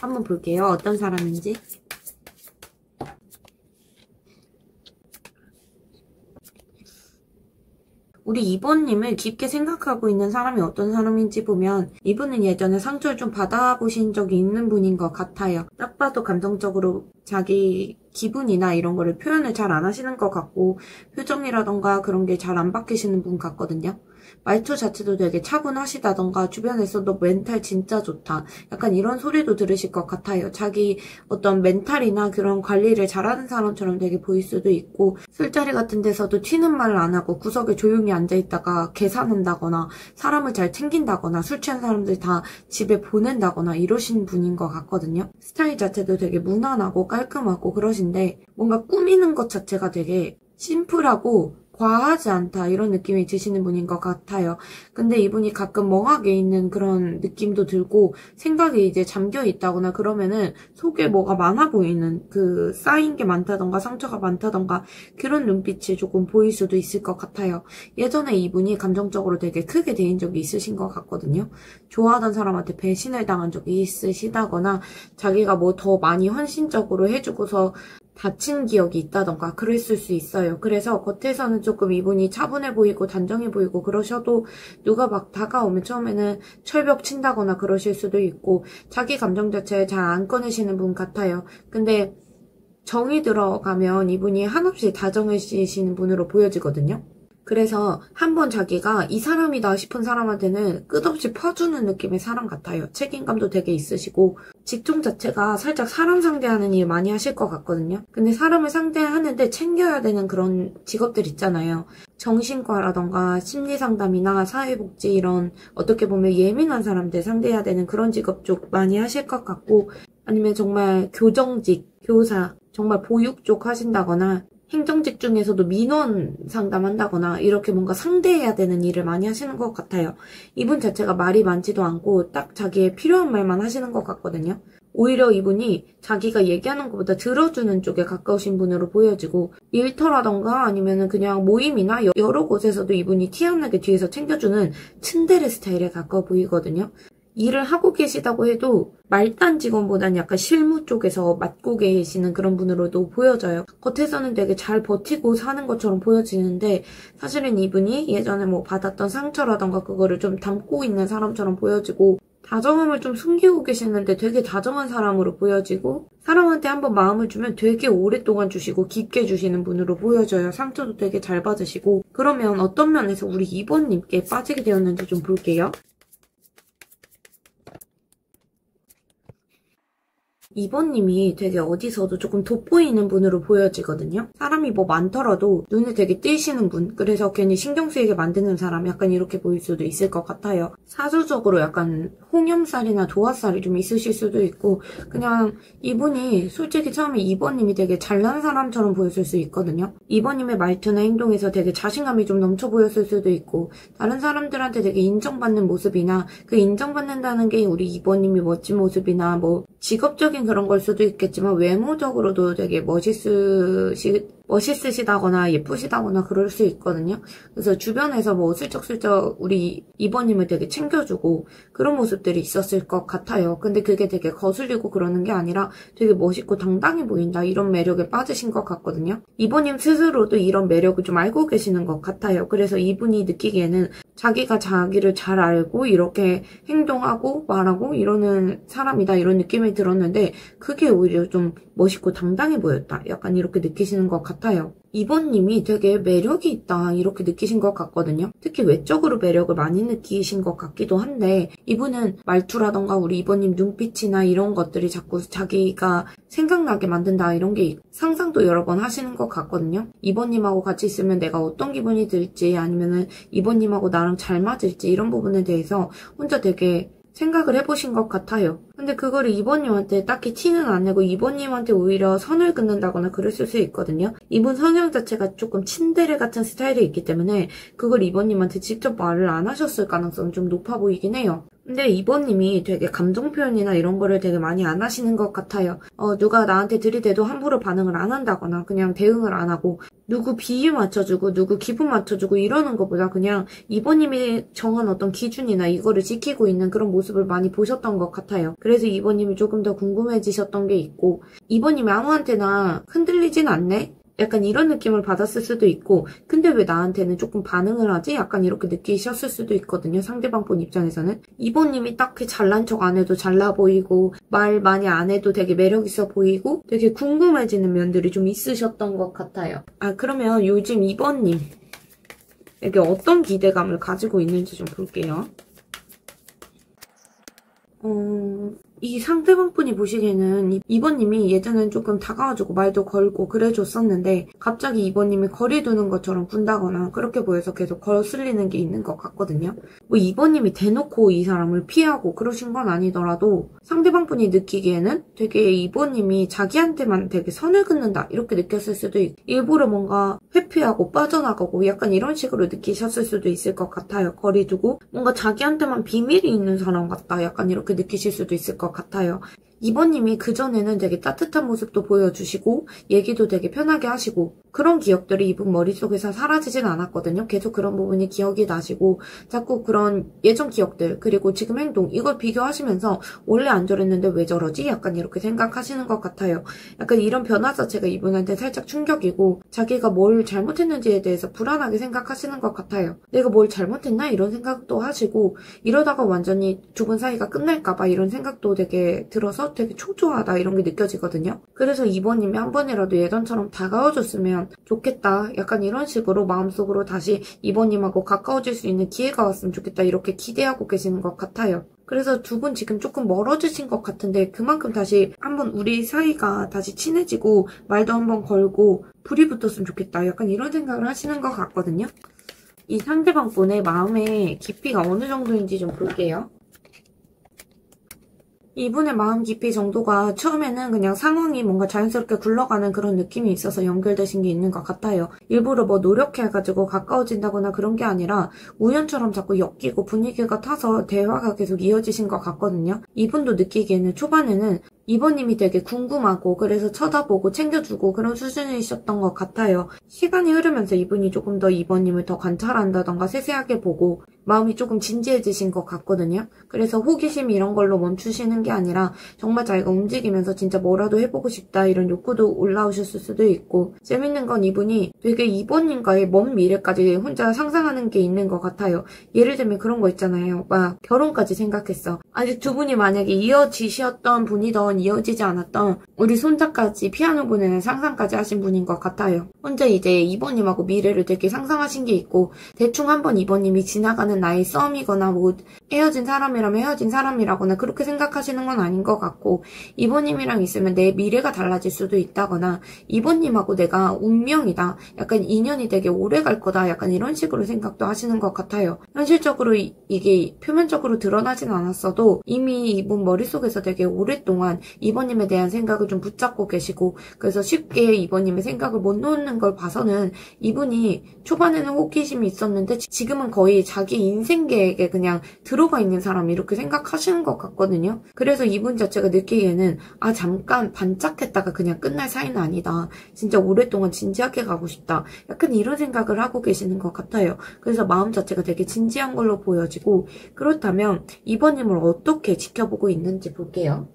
한번 볼게요. 어떤 사람인지. 우리 2번님을 깊게 생각하고 있는 사람이 어떤 사람인지 보면 이분은 예전에 상처를 좀 받아보신 적이 있는 분인 것 같아요. 딱 봐도 감정적으로 자기 기분이나 이런 거를 표현을 잘 안 하시는 것 같고 표정이라던가 그런 게 잘 안 바뀌시는 분 같거든요. 말투 자체도 되게 차분하시다던가 주변에서도 멘탈 진짜 좋다. 약간 이런 소리도 들으실 것 같아요. 자기 어떤 멘탈이나 그런 관리를 잘하는 사람처럼 되게 보일 수도 있고 술자리 같은 데서도 튀는 말을 안 하고 구석에 조용히 앉아있다가 계산한다거나 사람을 잘 챙긴다거나 술 취한 사람들 다 집에 보낸다거나 이러신 분인 것 같거든요. 스타일 자체도 되게 무난하고 깔끔하고 그러신데 뭔가 꾸미는 것 자체가 되게 심플하고 과하지 않다 이런 느낌이 드시는 분인 것 같아요. 근데 이분이 가끔 멍하게 있는 그런 느낌도 들고 생각이 이제 잠겨 있다거나 그러면은 속에 뭐가 많아 보이는 그 쌓인 게 많다던가 상처가 많다던가 그런 눈빛이 조금 보일 수도 있을 것 같아요. 예전에 이분이 감정적으로 되게 크게 대인 적이 있으신 것 같거든요. 좋아하던 사람한테 배신을 당한 적이 있으시다거나 자기가 뭐 더 많이 헌신적으로 해주고서 다친 기억이 있다던가 그랬을 수 있어요. 그래서 겉에서는 조금 이분이 차분해 보이고 단정해 보이고 그러셔도 누가 막 다가오면 처음에는 철벽 친다거나 그러실 수도 있고 자기 감정 자체를 잘 안 꺼내시는 분 같아요. 근데 정이 들어가면 이분이 한없이 다정해지시는 분으로 보여지거든요. 그래서 한번 자기가 이 사람이다 싶은 사람한테는 끝없이 퍼주는 느낌의 사람 같아요. 책임감도 되게 있으시고 직종 자체가 살짝 사람 상대하는 일 많이 하실 것 같거든요. 근데 사람을 상대하는데 챙겨야 되는 그런 직업들 있잖아요. 정신과라던가 심리상담이나 사회복지 이런 어떻게 보면 예민한 사람들 상대해야 되는 그런 직업 쪽 많이 하실 것 같고 아니면 정말 교정직, 교사, 정말 보육 쪽 하신다거나 행정직 중에서도 민원 상담한다거나 이렇게 뭔가 상대해야 되는 일을 많이 하시는 것 같아요. 이분 자체가 말이 많지도 않고 딱 자기의 필요한 말만 하시는 것 같거든요. 오히려 이분이 자기가 얘기하는 것보다 들어주는 쪽에 가까우신 분으로 보여지고 일터라던가 아니면은 그냥 모임이나 여러 곳에서도 이분이 티 안 나게 뒤에서 챙겨주는 츤데레 스타일에 가까워 보이거든요. 일을 하고 계시다고 해도 말단 직원보다는 약간 실무 쪽에서 맡고 계시는 그런 분으로도 보여져요. 겉에서는 되게 잘 버티고 사는 것처럼 보여지는데 사실은 이분이 예전에 뭐 받았던 상처라던가 그거를 좀 담고 있는 사람처럼 보여지고 다정함을 좀 숨기고 계시는데 되게 다정한 사람으로 보여지고 사람한테 한번 마음을 주면 되게 오랫동안 주시고 깊게 주시는 분으로 보여져요. 상처도 되게 잘 받으시고 그러면 어떤 면에서 우리 2번님께 빠지게 되었는지 좀 볼게요. 2번님이 되게 어디서도 조금 돋보이는 분으로 보여지거든요. 사람이 뭐 많더라도 눈에 되게 띄시는 분, 그래서 괜히 신경 쓰이게 만드는 사람 약간 이렇게 보일 수도 있을 것 같아요. 사주적으로 약간 홍염살이나 도화살이 좀 있으실 수도 있고 그냥 이분이 솔직히 처음에 2번님이 되게 잘난 사람처럼 보였을 수 있거든요. 2번님의 말투나 행동에서 되게 자신감이 좀 넘쳐 보였을 수도 있고 다른 사람들한테 되게 인정받는 모습이나 그 인정받는다는 게 우리 2번님이 멋진 모습이나 뭐 직업적인 그런 걸 수도 있겠지만 외모적으로도 되게 멋있으시다거나 예쁘시다거나 그럴 수 있거든요. 그래서 주변에서 뭐 슬쩍슬쩍 우리 2번님을 되게 챙겨주고 그런 모습들이 있었을 것 같아요. 근데 그게 되게 거슬리고 그러는 게 아니라 되게 멋있고 당당해 보인다 이런 매력에 빠지신 것 같거든요. 2번님 스스로도 이런 매력을 좀 알고 계시는 것 같아요. 그래서 이분이 느끼기에는 자기가 자기를 잘 알고 이렇게 행동하고 말하고 이러는 사람이다 이런 느낌이 들었는데 그게 오히려 좀 멋있고 당당해 보였다. 약간 이렇게 느끼시는 것 같아요. 2번님이 되게 매력이 있다 이렇게 느끼신 것 같거든요. 특히 외적으로 매력을 많이 느끼신 것 같기도 한데 이분은 말투라던가 우리 2번님 눈빛이나 이런 것들이 자꾸 자기가 생각나게 만든다 이런 게 상상도 여러 번 하시는 것 같거든요. 2번님하고 같이 있으면 내가 어떤 기분이 들지 아니면은 2번님하고 나랑 잘 맞을지 이런 부분에 대해서 혼자 되게 생각을 해보신 것 같아요. 근데 그거를 2번님한테 딱히 티는 안 내고 2번님한테 오히려 선을 긋는다거나 그랬을 수 있거든요. 이분 성향 자체가 조금 츤데레 같은 스타일이 있기 때문에 그걸 2번님한테 직접 말을 안 하셨을 가능성이 좀 높아 보이긴 해요. 근데 2번님이 되게 감정 표현이나 이런 거를 되게 많이 안 하시는 것 같아요. 누가 나한테 들이대도 함부로 반응을 안 한다거나 그냥 대응을 안 하고 누구 비유 맞춰주고 누구 기분 맞춰주고 이러는 것보다 그냥 2번님이 정한 어떤 기준이나 이거를 지키고 있는 그런 모습을 많이 보셨던 것 같아요. 그래서 2번님이 조금 더 궁금해지셨던 게 있고 2번님이 아무한테나 흔들리진 않네? 약간 이런 느낌을 받았을 수도 있고 근데 왜 나한테는 조금 반응을 하지? 약간 이렇게 느끼셨을 수도 있거든요. 상대방 분 입장에서는. 2번님이 딱히 잘난 척 안 해도 잘나 보이고 말 많이 안 해도 되게 매력 있어 보이고 되게 궁금해지는 면들이 좀 있으셨던 것 같아요. 그러면 요즘 2번님 에게 어떤 기대감을 가지고 있는지 좀 볼게요. 이 상대방 분이 보시기에는 2번님이 예전엔 조금 다가와주고 말도 걸고 그래줬었는데 갑자기 2번님이 거리 두는 것처럼 군다거나 그렇게 보여서 계속 거슬리는 게 있는 것 같거든요. 뭐 2번님이 대놓고 이 사람을 피하고 그러신 건 아니더라도 상대방 분이 느끼기에는 되게 2번님이 자기한테만 되게 선을 긋는다 이렇게 느꼈을 수도 있고 일부러 뭔가 회피하고 빠져나가고 약간 이런 식으로 느끼셨을 수도 있을 것 같아요. 거리 두고 뭔가 자기한테만 비밀이 있는 사람 같다 약간 이렇게 느끼실 수도 있을 것 같아요. 2번님이 그전에는 되게 따뜻한 모습도 보여주시고 얘기도 되게 편하게 하시고 그런 기억들이 이분 머릿속에서 사라지진 않았거든요. 계속 그런 부분이 기억이 나시고 자꾸 그런 예전 기억들 그리고 지금 행동 이걸 비교하시면서 원래 안 저랬는데 왜 저러지? 약간 이렇게 생각하시는 것 같아요. 약간 이런 변화 자체가 이분한테 살짝 충격이고 자기가 뭘 잘못했는지에 대해서 불안하게 생각하시는 것 같아요. 내가 뭘 잘못했나? 이런 생각도 하시고 이러다가 완전히 두 분 사이가 끝날까봐 이런 생각도 되게 들어서 되게 초조하다 이런 게 느껴지거든요. 그래서 2번님이 한 번이라도 예전처럼 다가와줬으면 좋겠다. 약간 이런 식으로 마음속으로 다시 2번님하고 가까워질 수 있는 기회가 왔으면 좋겠다. 이렇게 기대하고 계시는 것 같아요. 그래서 두 분 지금 조금 멀어지신 것 같은데 그만큼 다시 한번 우리 사이가 다시 친해지고 말도 한번 걸고 불이 붙었으면 좋겠다. 약간 이런 생각을 하시는 것 같거든요. 이 상대방 분의 마음의 깊이가 어느 정도인지 좀 볼게요. 이분의 마음 깊이 정도가 처음에는 그냥 상황이 뭔가 자연스럽게 굴러가는 그런 느낌이 있어서 연결되신 게 있는 것 같아요. 일부러 뭐 노력해가지고 가까워진다거나 그런 게 아니라 우연처럼 자꾸 엮이고 분위기가 타서 대화가 계속 이어지신 것 같거든요. 이분도 느끼기에는 초반에는 2번님이 되게 궁금하고 그래서 쳐다보고 챙겨주고 그런 수준이셨던 것 같아요. 시간이 흐르면서 이분이 조금 더 2번님을 더 관찰한다던가 세세하게 보고 마음이 조금 진지해지신 것 같거든요. 그래서 호기심 이런 걸로 멈추시는 게 아니라 정말 자기가 움직이면서 진짜 뭐라도 해보고 싶다 이런 욕구도 올라오셨을 수도 있고 재밌는 건 이분이 되게 2번님과의 먼 미래까지 혼자 상상하는 게 있는 것 같아요. 예를 들면 그런 거 있잖아요. 막 결혼까지 생각했어. 아직 두 분이 만약에 이어지셨던 분이던 이어지지 않았던 우리 손자까지 피아노 보내는 상상까지 하신 분인 것 같아요. 혼자 이제 2번님하고 미래를 되게 상상하신 게 있고 대충 한번 2번님이 지나가는 나의 썸이거나 뭐 헤어진 사람이라면 헤어진 사람이라거나 그렇게 생각하시는 건 아닌 것 같고 2번님이랑 있으면 내 미래가 달라질 수도 있다거나 2번님하고 내가 운명이다. 약간 인연이 되게 오래 갈 거다. 약간 이런 식으로 생각도 하시는 것 같아요. 현실적으로 이게 표면적으로 드러나진 않았어도 이미 이분 머릿속에서 되게 오랫동안 2번님에 대한 생각을 좀 붙잡고 계시고 그래서 쉽게 2번님의 생각을 못 놓는 걸 봐서는 이분이 초반에는 호기심이 있었는데 지금은 거의 자기 인생계에 그냥 들어가 있는 사람 이렇게 생각하시는 것 같거든요. 그래서 이분 자체가 느끼기에는 아 잠깐 반짝했다가 그냥 끝날 사이는 아니다. 진짜 오랫동안 진지하게 가고 싶다. 약간 이런 생각을 하고 계시는 것 같아요. 그래서 마음 자체가 되게 진지한 걸로 보여지고 그렇다면 2번님을 어떻게 지켜보고 있는지 볼게요.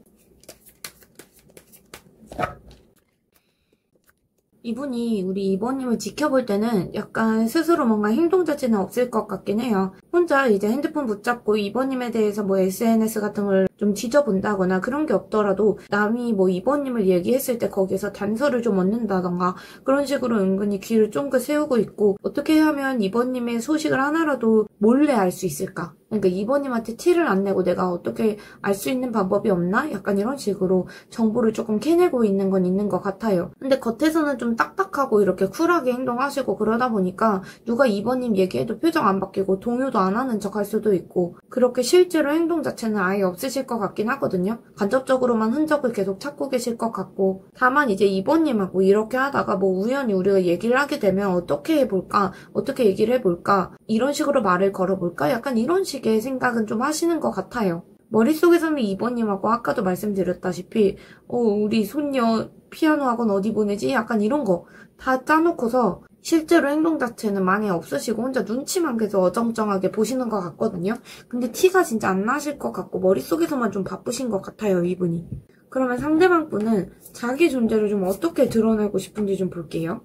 이분이 우리 2번님을 지켜볼 때는 약간 스스로 뭔가 행동 자체는 없을 것 같긴 해요. 혼자 이제 핸드폰 붙잡고 2번님에 대해서 뭐 SNS 같은 걸 좀 뒤져본다거나 그런 게 없더라도 남이 뭐 2번님을 얘기했을 때 거기서 단서를 좀 얻는다던가 그런 식으로 은근히 귀를 쫑긋 세우고 있고 어떻게 하면 2번님의 소식을 하나라도 몰래 알 수 있을까? 그러니까 2번님한테 티를 안 내고 내가 어떻게 알 수 있는 방법이 없나? 약간 이런 식으로 정보를 조금 캐내고 있는 건 있는 것 같아요. 근데 겉에서는 좀 딱딱하고 이렇게 쿨하게 행동하시고 그러다 보니까 누가 2번님 얘기해도 표정 안 바뀌고 동요도 안 하는 척 할 수도 있고 그렇게 실제로 행동 자체는 아예 없으실 것 같긴 하거든요. 간접적으로만 흔적을 계속 찾고 계실 것 같고 다만 이제 2번님하고 이렇게 하다가 뭐 우연히 우리가 얘기를 하게 되면 어떻게 해볼까? 어떻게 얘기를 해볼까? 이런 식으로 말을 걸어볼까? 약간 이런 식의 생각은 좀 하시는 것 같아요. 머릿속에서는 2번님하고 아까도 말씀드렸다시피 우리 손녀 피아노 학원 어디 보내지? 약간 이런 거 다 짜놓고서 실제로 행동 자체는 많이 없으시고 혼자 눈치만 계속 어정쩡하게 보시는 것 같거든요. 근데 티가 진짜 안 나실 것 같고 머릿속에서만 좀 바쁘신 것 같아요, 이분이. 그러면 상대방 분은 자기 존재를 좀 어떻게 드러내고 싶은지 좀 볼게요.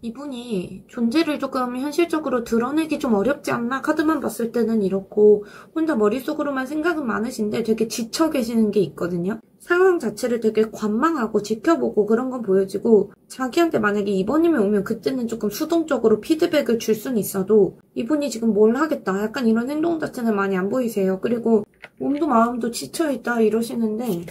이분이 존재를 조금 현실적으로 드러내기 좀 어렵지 않나? 카드만 봤을 때는 이렇고 혼자 머릿속으로만 생각은 많으신데 되게 지쳐 계시는 게 있거든요. 상황 자체를 되게 관망하고 지켜보고 그런 건 보여지고 자기한테 만약에 2번님이 오면 그때는 조금 수동적으로 피드백을 줄 수는 있어도 이분이 지금 뭘 하겠다 약간 이런 행동 자체는 많이 안 보이세요. 그리고 몸도 마음도 지쳐있다 이러시는데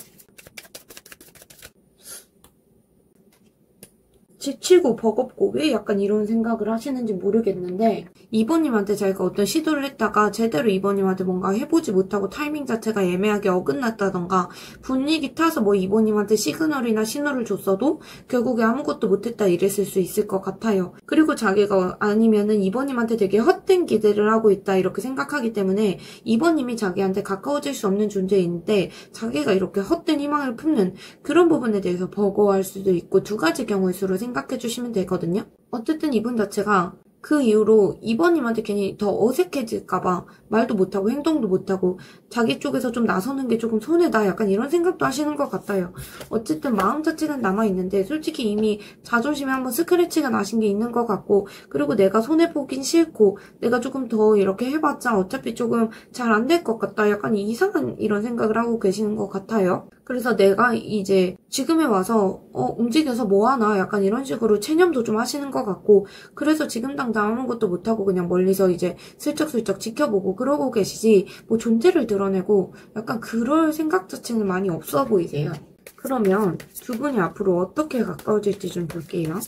지치고 버겁고 왜 약간 이런 생각을 하시는지 모르겠는데, 이번님한테 자기가 어떤 시도를 했다가 제대로 이번님한테 뭔가 해보지 못하고 타이밍 자체가 애매하게 어긋났다던가, 분위기 타서 뭐 이번님한테 시그널이나 신호를 줬어도 결국에 아무것도 못했다 이랬을 수 있을 것 같아요. 그리고 자기가 아니면은 이번님한테 되게 헛된 기대를 하고 있다 이렇게 생각하기 때문에 이번님이 자기한테 가까워질 수 없는 존재인데 자기가 이렇게 헛된 희망을 품는 그런 부분에 대해서 버거워할 수도 있고, 두 가지 경우의 수로 생각해 주시면 되거든요. 어쨌든 이분 자체가 그 이후로 이번님한테 괜히 더 어색해질까봐 말도 못하고 행동도 못하고 자기 쪽에서 좀 나서는 게 조금 손해다 약간 이런 생각도 하시는 것 같아요. 어쨌든 마음 자체는 남아있는데 솔직히 이미 자존심에 한번 스크래치가 나신 게 있는 것 같고, 그리고 내가 손해보긴 싫고 내가 조금 더 이렇게 해봤자 어차피 조금 잘 안 될 것 같다 약간 이상한 이런 생각을 하고 계시는 것 같아요. 그래서 내가 이제 지금에 와서 움직여서 뭐하나 약간 이런 식으로 체념도 좀 하시는 것 같고, 그래서 지금 당장 아무것도 못하고 그냥 멀리서 이제 슬쩍슬쩍 지켜보고 그러고 계시지 뭐 존재를 드러내고 약간 그럴 생각 자체는 많이 없어 보이세요. 그러면 두 분이 앞으로 어떻게 가까워질지 좀 볼게요.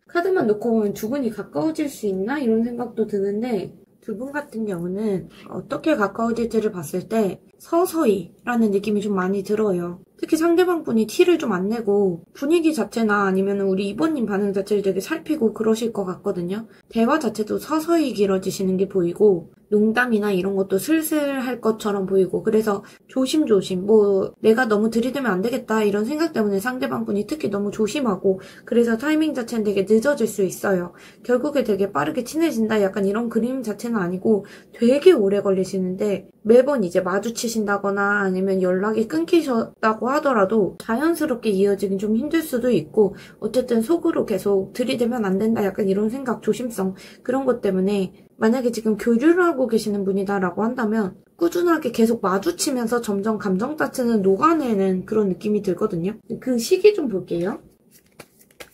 카드만 놓고 보면 두 분이 가까워질 수 있나 이런 생각도 드는데, 두 분 같은 경우는 어떻게 가까워질지를 봤을 때 서서히 라는 느낌이 좀 많이 들어요. 특히 상대방 분이 티를 좀 안 내고 분위기 자체나 아니면 우리 이번님 반응 자체를 되게 살피고 그러실 것 같거든요. 대화 자체도 서서히 길어지시는 게 보이고 농담이나 이런 것도 슬슬 할 것처럼 보이고, 그래서 조심조심 뭐 내가 너무 들이대면 안 되겠다 이런 생각 때문에 상대방 분이 특히 너무 조심하고, 그래서 타이밍 자체는 되게 늦어질 수 있어요. 결국에 되게 빠르게 친해진다 약간 이런 그림 자체는 아니고 되게 오래 걸리시는데, 매번 이제 마주치신다거나 아니면 연락이 끊기셨다고 하더라도 자연스럽게 이어지긴 좀 힘들 수도 있고, 어쨌든 속으로 계속 들이대면 안 된다 약간 이런 생각, 조심성 그런 것 때문에 만약에 지금 교류를 하고 계시는 분이다라고 한다면 꾸준하게 계속 마주치면서 점점 감정 자체는 녹아내는 그런 느낌이 들거든요. 그 시기 좀 볼게요.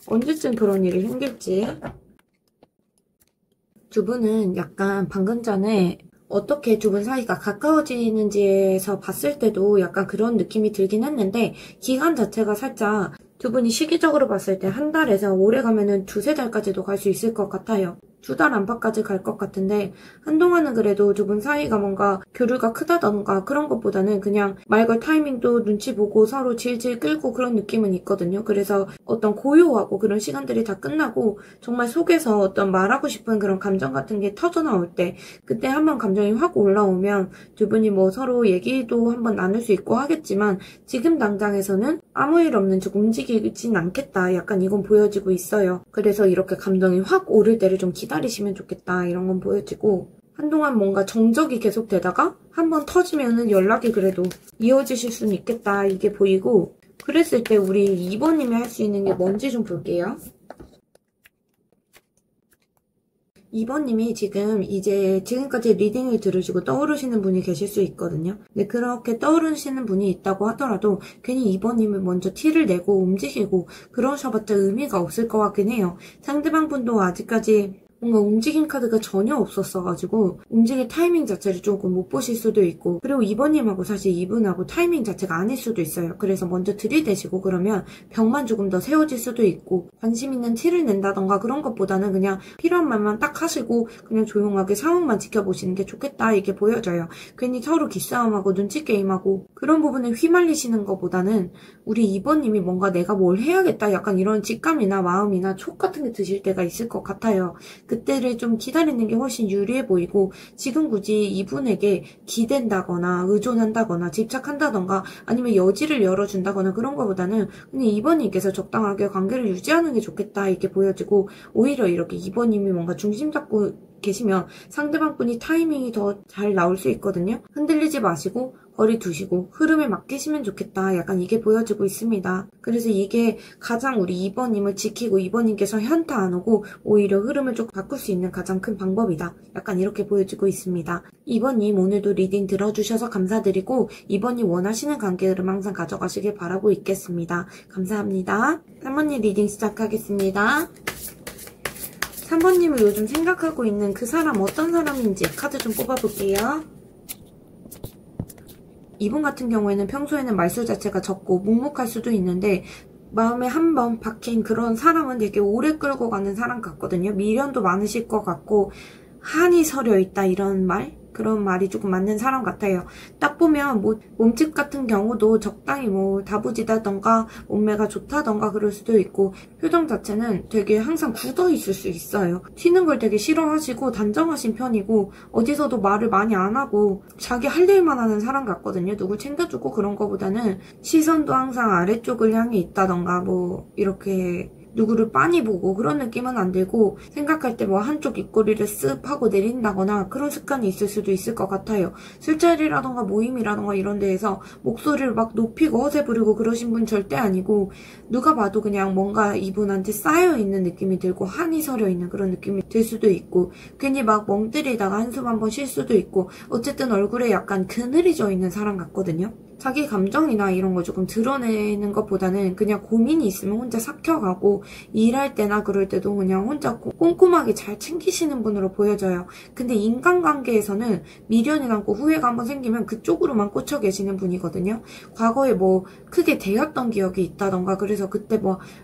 언제쯤 그런 일이 생길지. 두 분은 약간 방금 전에 어떻게 두 분 사이가 가까워지는지에서 봤을 때도 약간 그런 느낌이 들긴 했는데, 기간 자체가 살짝 두 분이 시기적으로 봤을 때 한 달에서 오래 가면은 두세 달까지도 갈 수 있을 것 같아요. 2달 안팎까지 갈 것 같은데, 한동안은 그래도 두 분 사이가 뭔가 교류가 크다던가 그런 것보다는 그냥 말 걸 타이밍도 눈치 보고 서로 질질 끌고 그런 느낌은 있거든요. 그래서 어떤 고요하고 그런 시간들이 다 끝나고 정말 속에서 어떤 말하고 싶은 그런 감정 같은 게 터져나올 때, 그때 한번 감정이 확 올라오면 두 분이 뭐 서로 얘기도 한번 나눌 수 있고 하겠지만, 지금 당장에서는 아무 일 없는 척 움직이진 않겠다 약간 이건 보여지고 있어요. 그래서 이렇게 감정이 확 오를 때를 좀 기다리시면 좋겠다 이런 건 보여지고, 한동안 뭔가 정적이 계속되다가 한번 터지면은 연락이 그래도 이어지실 수는 있겠다 이게 보이고, 그랬을 때 우리 2번님이 할 수 있는 게 뭔지 좀 볼게요. 2번님이 지금 이제 지금까지 리딩을 들으시고 떠오르시는 분이 계실 수 있거든요. 근데 그렇게 떠오르시는 분이 있다고 하더라도 괜히 2번님을 먼저 티를 내고 움직이고 그러셔봤자 의미가 없을 것 같긴 해요. 상대방 분도 아직까지 뭔가 움직임 카드가 전혀 없었어가지고 움직일 타이밍 자체를 조금 못 보실 수도 있고, 그리고 이번님하고 사실 이분하고 타이밍 자체가 아닐 수도 있어요. 그래서 먼저 들이대시고 그러면 벽만 조금 더 세워질 수도 있고, 관심 있는 티를 낸다던가 그런 것보다는 그냥 필요한 말만 딱 하시고 그냥 조용하게 상황만 지켜보시는 게 좋겠다 이게 보여져요. 괜히 서로 기싸움하고 눈치 게임하고 그런 부분에 휘말리시는 것보다는 우리 이번님이 뭔가 내가 뭘 해야겠다 약간 이런 직감이나 마음이나 촉 같은 게 드실 때가 있을 것 같아요. 그때를 좀 기다리는 게 훨씬 유리해 보이고, 지금 굳이 이분에게 기댄다거나 의존한다거나 집착한다던가 아니면 여지를 열어준다거나 그런 거보다는 그냥 이번님께서 적당하게 관계를 유지하는 게 좋겠다 이렇게 보여지고, 오히려 이렇게 이번님이 뭔가 중심 잡고 계시면 상대방 분이 타이밍이 더 잘 나올 수 있거든요. 흔들리지 마시고 거리 두시고 흐름에 맡기시면 좋겠다 약간 이게 보여지고 있습니다. 그래서 이게 가장 우리 2번님을 지키고 2번님께서 현타 안 오고 오히려 흐름을 좀 바꿀 수 있는 가장 큰 방법이다 약간 이렇게 보여지고 있습니다. 2번님 오늘도 리딩 들어주셔서 감사드리고 2번님 원하시는 관계 흐름 항상 가져가시길 바라고 있겠습니다. 감사합니다. 3번님 리딩 시작하겠습니다. 3번님을 요즘 생각하고 있는 그 사람 어떤 사람인지 카드 좀 뽑아볼게요. 이분 같은 경우에는 평소에는 말수 자체가 적고 묵묵할 수도 있는데 마음에 한 번 박힌 그런 사람은 되게 오래 끌고 가는 사람 같거든요. 미련도 많으실 것 같고 한이 서려 있다 이런 말? 그런 말이 조금 맞는 사람 같아요. 딱 보면 몸집 같은 경우도 적당히 다부지다던가 몸매가 좋다던가 그럴 수도 있고 표정 자체는 되게 항상 굳어 있을 수 있어요. 튀는 걸 되게 싫어하시고 단정하신 편이고 어디서도 말을 많이 안 하고 자기 할 일만 하는 사람 같거든요. 누굴 챙겨주고 그런 거보다는 시선도 항상 아래쪽을 향해 있다던가 이렇게 누구를 빤히 보고 그런 느낌은 안 들고 생각할 때 한쪽 입꼬리를 쓱 하고 내린다거나 그런 습관이 있을 수도 있을 것 같아요. 술자리라던가 모임이라던가 이런 데에서 목소리를 막 높이고 허세 부리고 그러신 분 절대 아니고 누가 봐도 그냥 뭔가 이분한테 쌓여있는 느낌이 들고 한이 서려있는 그런 느낌이 들 수도 있고 괜히 막 멍 때리다가 한숨 한번 쉴 수도 있고 어쨌든 얼굴에 약간 그늘이 져 있는 사람 같거든요. 자기 감정이나 이런 거 조금 드러내는 것보다는 그냥 고민이 있으면 혼자 삭혀가고 일할 때나 그럴 때도 그냥 혼자 꼼꼼하게 잘 챙기시는 분으로 보여져요. 근데 인간관계에서는 미련이 남고 후회가 한번 생기면 그쪽으로만 꽂혀 계시는 분이거든요. 과거에 크게 대였던 기억이 있다던가 그래서 그때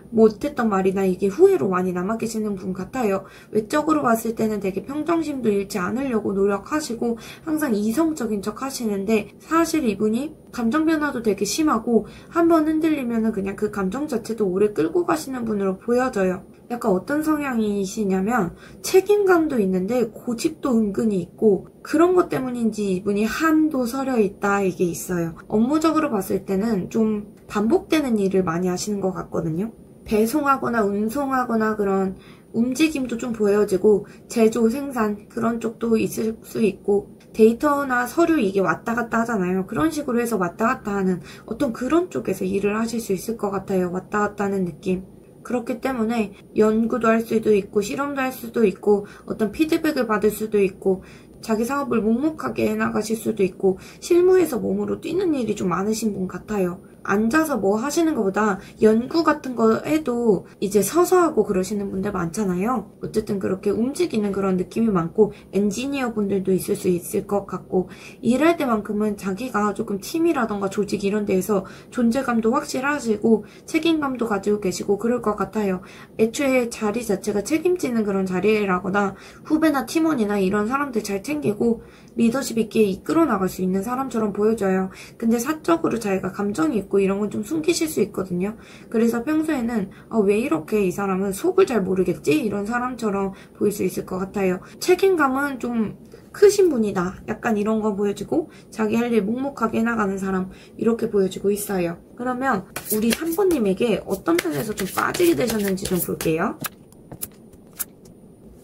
못했던 말이나 이게 후회로 많이 남아 계시는 분 같아요. 외적으로 봤을 때는 되게 평정심도 잃지 않으려고 노력하시고 항상 이성적인 척 하시는데 사실 이분이 감정 변화도 되게 심하고 한번 흔들리면은 그냥 그 감정 자체도 오래 끌고 가시는 분으로 보여져요. 약간 어떤 성향이시냐면 책임감도 있는데 고집도 은근히 있고 그런 것 때문인지 이분이 한도 서려 있다 이게 있어요. 업무적으로 봤을 때는 좀 반복되는 일을 많이 하시는 것 같거든요. 배송하거나 운송하거나 그런 움직임도 좀 보여지고 제조, 생산 그런 쪽도 있을 수 있고 데이터나 서류 이게 왔다 갔다 하잖아요. 그런 식으로 해서 왔다 갔다 하는 어떤 그런 쪽에서 일을 하실 수 있을 것 같아요. 왔다 갔다 하는 느낌. 그렇기 때문에 연구도 할 수도 있고 실험도 할 수도 있고 어떤 피드백을 받을 수도 있고 자기 사업을 묵묵하게 해나가실 수도 있고 실무에서 몸으로 뛰는 일이 좀 많으신 분 같아요. 앉아서 하시는 것보다 연구 같은 거 해도 이제 서서 하고 그러시는 분들 많잖아요. 어쨌든 그렇게 움직이는 그런 느낌이 많고 엔지니어 분들도 있을 수 있을 것 같고 일할 때만큼은 자기가 조금 팀이라던가 조직 이런 데에서 존재감도 확실하시고 책임감도 가지고 계시고 그럴 것 같아요. 애초에 자리 자체가 책임지는 그런 자리라거나 후배나 팀원이나 이런 사람들 잘 챙기고 리더십 있게 이끌어 나갈 수 있는 사람처럼 보여져요. 근데 사적으로 자기가 감정이 있고 이런 건 좀 숨기실 수 있거든요. 그래서 평소에는 왜 이렇게 이 사람은 속을 잘 모르겠지? 이런 사람처럼 보일 수 있을 것 같아요. 책임감은 좀 크신 분이다. 약간 이런 거 보여지고 자기 할 일 묵묵하게 해나가는 사람 이렇게 보여지고 있어요. 그러면 우리 3번님에게 어떤 면에서 좀 빠지게 되셨는지 좀 볼게요.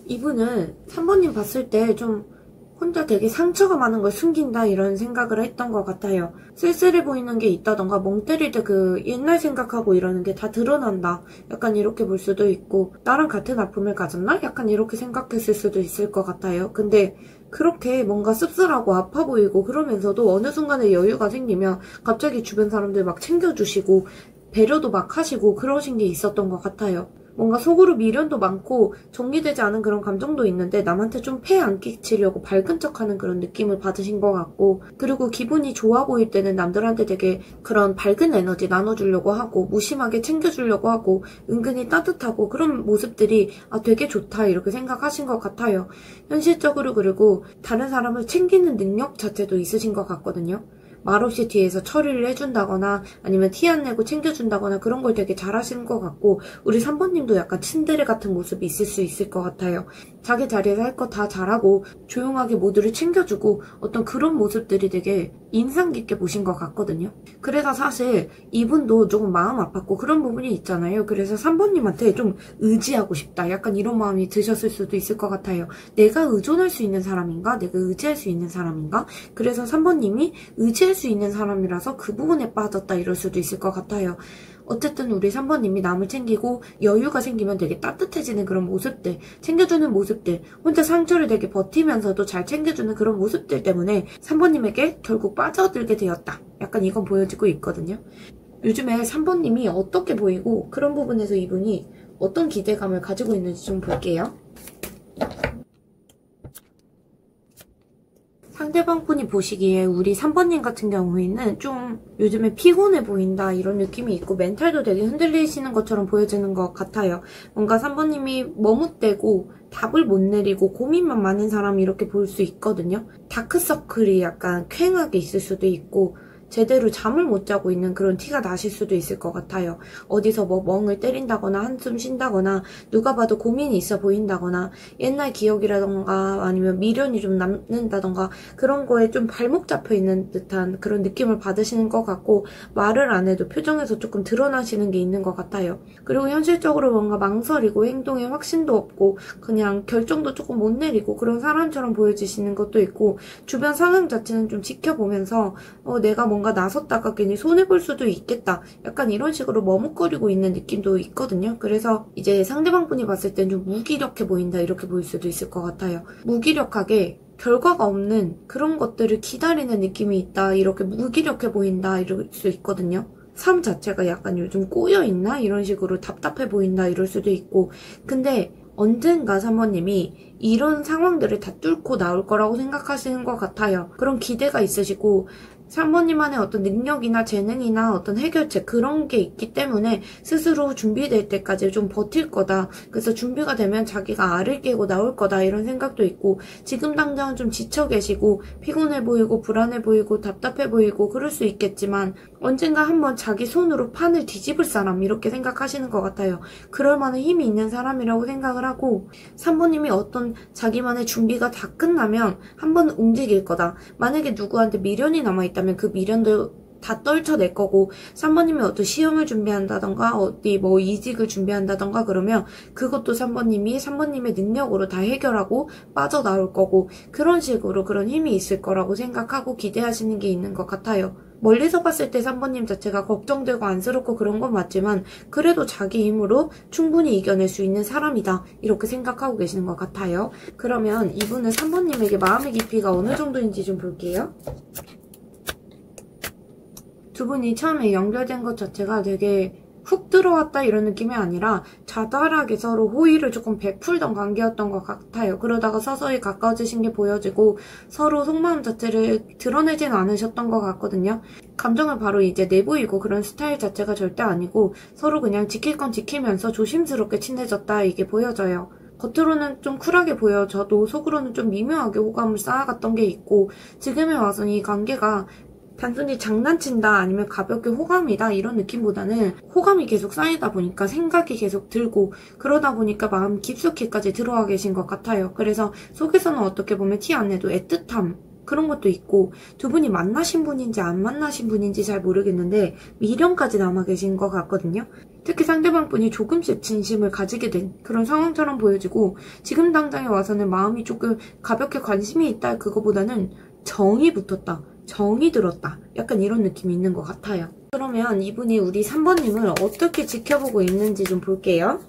이분은 3번님 봤을 때 좀 혼자 되게 상처가 많은 걸 숨긴다 이런 생각을 했던 것 같아요. 쓸쓸해 보이는 게 있다던가 멍 때릴 때 그 옛날 생각하고 이러는 게 다 드러난다. 약간 이렇게 볼 수도 있고 나랑 같은 아픔을 가졌나? 약간 이렇게 생각했을 수도 있을 것 같아요. 근데 그렇게 뭔가 씁쓸하고 아파 보이고 그러면서도 어느 순간에 여유가 생기면 갑자기 주변 사람들 막 챙겨주시고 배려도 막 하시고 그러신 게 있었던 것 같아요. 뭔가 속으로 미련도 많고 정리되지 않은 그런 감정도 있는데 남한테 좀 폐 안 끼치려고 밝은 척하는 그런 느낌을 받으신 것 같고 그리고 기분이 좋아 보일 때는 남들한테 되게 그런 밝은 에너지 나눠주려고 하고 무심하게 챙겨주려고 하고 은근히 따뜻하고 그런 모습들이 되게 좋다 이렇게 생각하신 것 같아요. 현실적으로 그리고 다른 사람을 챙기는 능력 자체도 있으신 것 같거든요. 말없이 뒤에서 처리를 해준다거나 아니면 티 안 내고 챙겨준다거나 그런 걸 되게 잘하시는 것 같고 우리 3번님도 약간 츤데레 같은 모습이 있을 수 있을 것 같아요. 자기 자리에서 할 거 다 잘하고 조용하게 모두를 챙겨주고 어떤 그런 모습들이 되게 인상 깊게 보신 것 같거든요. 그래서 사실 이분도 조금 마음 아팠고 그런 부분이 있잖아요. 그래서 3번님한테 좀 의지하고 싶다. 약간 이런 마음이 드셨을 수도 있을 것 같아요. 내가 의존할 수 있는 사람인가? 내가 의지할 수 있는 사람인가? 그래서 3번님이 의지할 수 있는 사람이라서 그 부분에 빠졌다 이럴 수도 있을 것 같아요. 어쨌든 우리 3번님이 남을 챙기고 여유가 생기면 되게 따뜻해지는 그런 모습들, 챙겨주는 모습들, 혼자 상처를 되게 버티면서도 잘 챙겨주는 그런 모습들 때문에 3번님에게 결국 빠져들게 되었다. 약간 이건 보여지고 있거든요. 요즘에 3번님이 어떻게 보이고 그런 부분에서 이분이 어떤 기대감을 가지고 있는지 좀 볼게요. 상대방 분이 보시기에 우리 3번님 같은 경우에는 좀 요즘에 피곤해 보인다 이런 느낌이 있고 멘탈도 되게 흔들리시는 것처럼 보여지는 것 같아요. 뭔가 3번님이 머뭇대고 답을 못 내리고 고민만 많은 사람 이렇게 볼 수 있거든요. 다크서클이 약간 퀭하게 있을 수도 있고 제대로 잠을 못 자고 있는 그런 티가 나실 수도 있을 것 같아요. 어디서 뭐 멍을 때린다거나 한숨 쉰다거나 누가 봐도 고민이 있어 보인다거나 옛날 기억이라던가 아니면 미련이 좀 남는다던가 그런 거에 좀 발목 잡혀 있는 듯한 그런 느낌을 받으시는 것 같고 말을 안 해도 표정에서 조금 드러나시는 게 있는 것 같아요. 그리고 현실적으로 뭔가 망설이고 행동에 확신도 없고 그냥 결정도 조금 못 내리고 그런 사람처럼 보여지시는 것도 있고 주변 상황 자체는 좀 지켜보면서 내가 뭔가 나섰다가 괜히 손해볼 수도 있겠다. 약간 이런 식으로 머뭇거리고 있는 느낌도 있거든요. 그래서 이제 상대방 분이 봤을 땐 좀 무기력해 보인다 이렇게 보일 수도 있을 것 같아요. 무기력하게 결과가 없는 그런 것들을 기다리는 느낌이 있다. 이렇게 무기력해 보인다 이럴 수 있거든요. 삶 자체가 약간 요즘 꼬여있나? 이런 식으로 답답해 보인다 이럴 수도 있고 근데 언젠가 3번님이 이런 상황들을 다 뚫고 나올 거라고 생각하시는 것 같아요. 그런 기대가 있으시고 3번님만의 어떤 능력이나 재능이나 어떤 해결책 그런 게 있기 때문에 스스로 준비될 때까지 좀 버틸 거다. 그래서 준비가 되면 자기가 알을 깨고 나올 거다 이런 생각도 있고 지금 당장은 좀 지쳐 계시고 피곤해 보이고 불안해 보이고 답답해 보이고 그럴 수 있겠지만 언젠가 한번 자기 손으로 판을 뒤집을 사람 이렇게 생각하시는 것 같아요. 그럴 만한 힘이 있는 사람이라고 생각을 하고 3번님이 어떤 자기만의 준비가 다 끝나면 한번 움직일 거다. 만약에 누구한테 미련이 남아있다 그 미련도 다 떨쳐낼 거고 3번님이 어떤 시험을 준비한다던가 어디 뭐 이직을 준비한다던가 그러면 그것도 3번님의 능력으로 다 해결하고 빠져나올 거고 그런 식으로 그런 힘이 있을 거라고 생각하고 기대하시는 게 있는 것 같아요. 멀리서 봤을 때 3번님 자체가 걱정되고 안쓰럽고 그런 건 맞지만 그래도 자기 힘으로 충분히 이겨낼 수 있는 사람이다 이렇게 생각하고 계시는 것 같아요. 그러면 이분은 3번님에게 마음의 깊이가 어느 정도인지 좀 볼게요. 두 분이 처음에 연결된 것 자체가 되게 훅 들어왔다 이런 느낌이 아니라 자잘하게 서로 호의를 조금 베풀던 관계였던 것 같아요. 그러다가 서서히 가까워지신 게 보여지고 서로 속마음 자체를 드러내진 않으셨던 것 같거든요. 감정을 바로 이제 내보이고 그런 스타일 자체가 절대 아니고 서로 그냥 지킬 건 지키면서 조심스럽게 친해졌다 이게 보여져요. 겉으로는 좀 쿨하게 보여져도 속으로는 좀 미묘하게 호감을 쌓아갔던 게 있고 지금에 와서는 이 관계가 단순히 장난친다 아니면 가볍게 호감이다 이런 느낌보다는 호감이 계속 쌓이다 보니까 생각이 계속 들고 그러다 보니까 마음 깊숙이까지 들어와 계신 것 같아요. 그래서 속에서는 어떻게 보면 티 안 내도 애틋함 그런 것도 있고 두 분이 만나신 분인지 안 만나신 분인지 잘 모르겠는데 미련까지 남아 계신 것 같거든요. 특히 상대방 분이 조금씩 진심을 가지게 된 그런 상황처럼 보여지고 지금 당장에 와서는 마음이 조금 가볍게 관심이 있다 그거보다는 정이 붙었다. 정이 들었다. 약간 이런 느낌이 있는 것 같아요. 그러면 이분이 우리 3번님을 어떻게 지켜보고 있는지 좀 볼게요.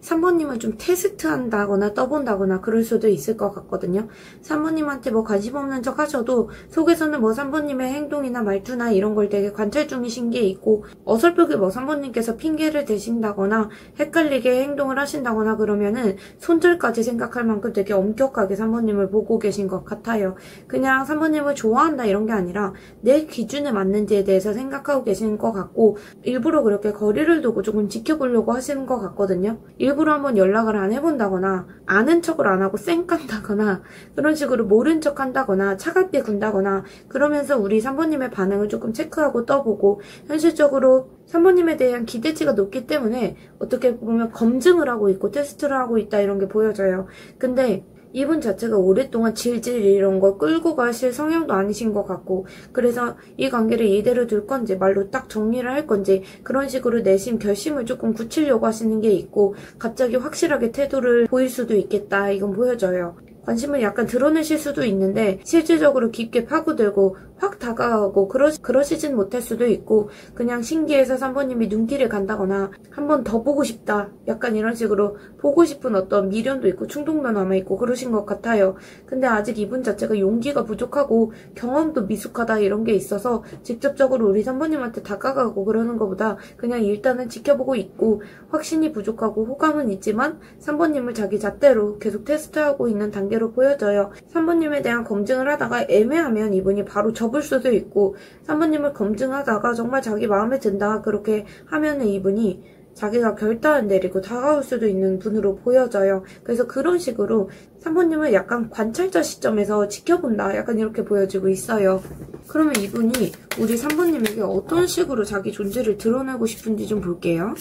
3번님은 좀 테스트한다거나 떠본다거나 그럴 수도 있을 것 같거든요. 3번님한테 뭐 관심 없는 척 하셔도 속에서는 뭐 3번님의 행동이나 말투나 이런 걸 되게 관찰 중이신 게 있고 어설프게 뭐 3번님께서 핑계를 대신다거나 헷갈리게 행동을 하신다거나 그러면은 손절까지 생각할 만큼 되게 엄격하게 3번님을 보고 계신 것 같아요. 그냥 3번님을 좋아한다 이런 게 아니라 내 기준에 맞는지에 대해서 생각하고 계신 것 같고 일부러 그렇게 거리를 두고 조금 지켜보려고 하시는 것 같거든요. 일부러 한번 연락을 안 해본다거나 아는 척을 안 하고 쌩 깐다거나 그런 식으로 모른 척 한다거나 차갑게 군다거나 그러면서 우리 3번님의 반응을 조금 체크하고 떠보고 현실적으로 3번님에 대한 기대치가 높기 때문에 어떻게 보면 검증을 하고 있고 테스트를 하고 있다 이런 게 보여져요. 근데 이분 자체가 오랫동안 질질 이런 걸 끌고 가실 성향도 아니신 것 같고 그래서 이 관계를 이대로 둘 건지 말로 딱 정리를 할 건지 그런 식으로 내심 결심을 조금 굳히려고 하시는 게 있고 갑자기 확실하게 태도를 보일 수도 있겠다 이건 보여져요. 관심을 약간 드러내실 수도 있는데 실질적으로 깊게 파고들고 확 다가가고 그러시진 못할 수도 있고 그냥 신기해서 3번님이 눈길을 간다거나 한 번 더 보고 싶다 약간 이런 식으로 보고 싶은 어떤 미련도 있고 충동도 남아있고 그러신 것 같아요. 근데 아직 이분 자체가 용기가 부족하고 경험도 미숙하다 이런 게 있어서 직접적으로 우리 3번님한테 다가가고 그러는 것보다 그냥 일단은 지켜보고 있고 확신이 부족하고 호감은 있지만 3번님을 자기 잣대로 계속 테스트하고 있는 단계로 보여져요. 3번님에 대한 검증을 하다가 애매하면 이분이 바로 접을 수도 있고 3번님을 검증하다가 정말 자기 마음에 든다 그렇게 하면은 이분이 자기가 결단을 내리고 다가올 수도 있는 분으로 보여져요. 그래서 그런 식으로 3번님을 약간 관찰자 시점에서 지켜본다 약간 이렇게 보여지고 있어요. 그러면 이분이 우리 3번님에게 어떤 식으로 자기 존재를 드러내고 싶은지 좀 볼게요.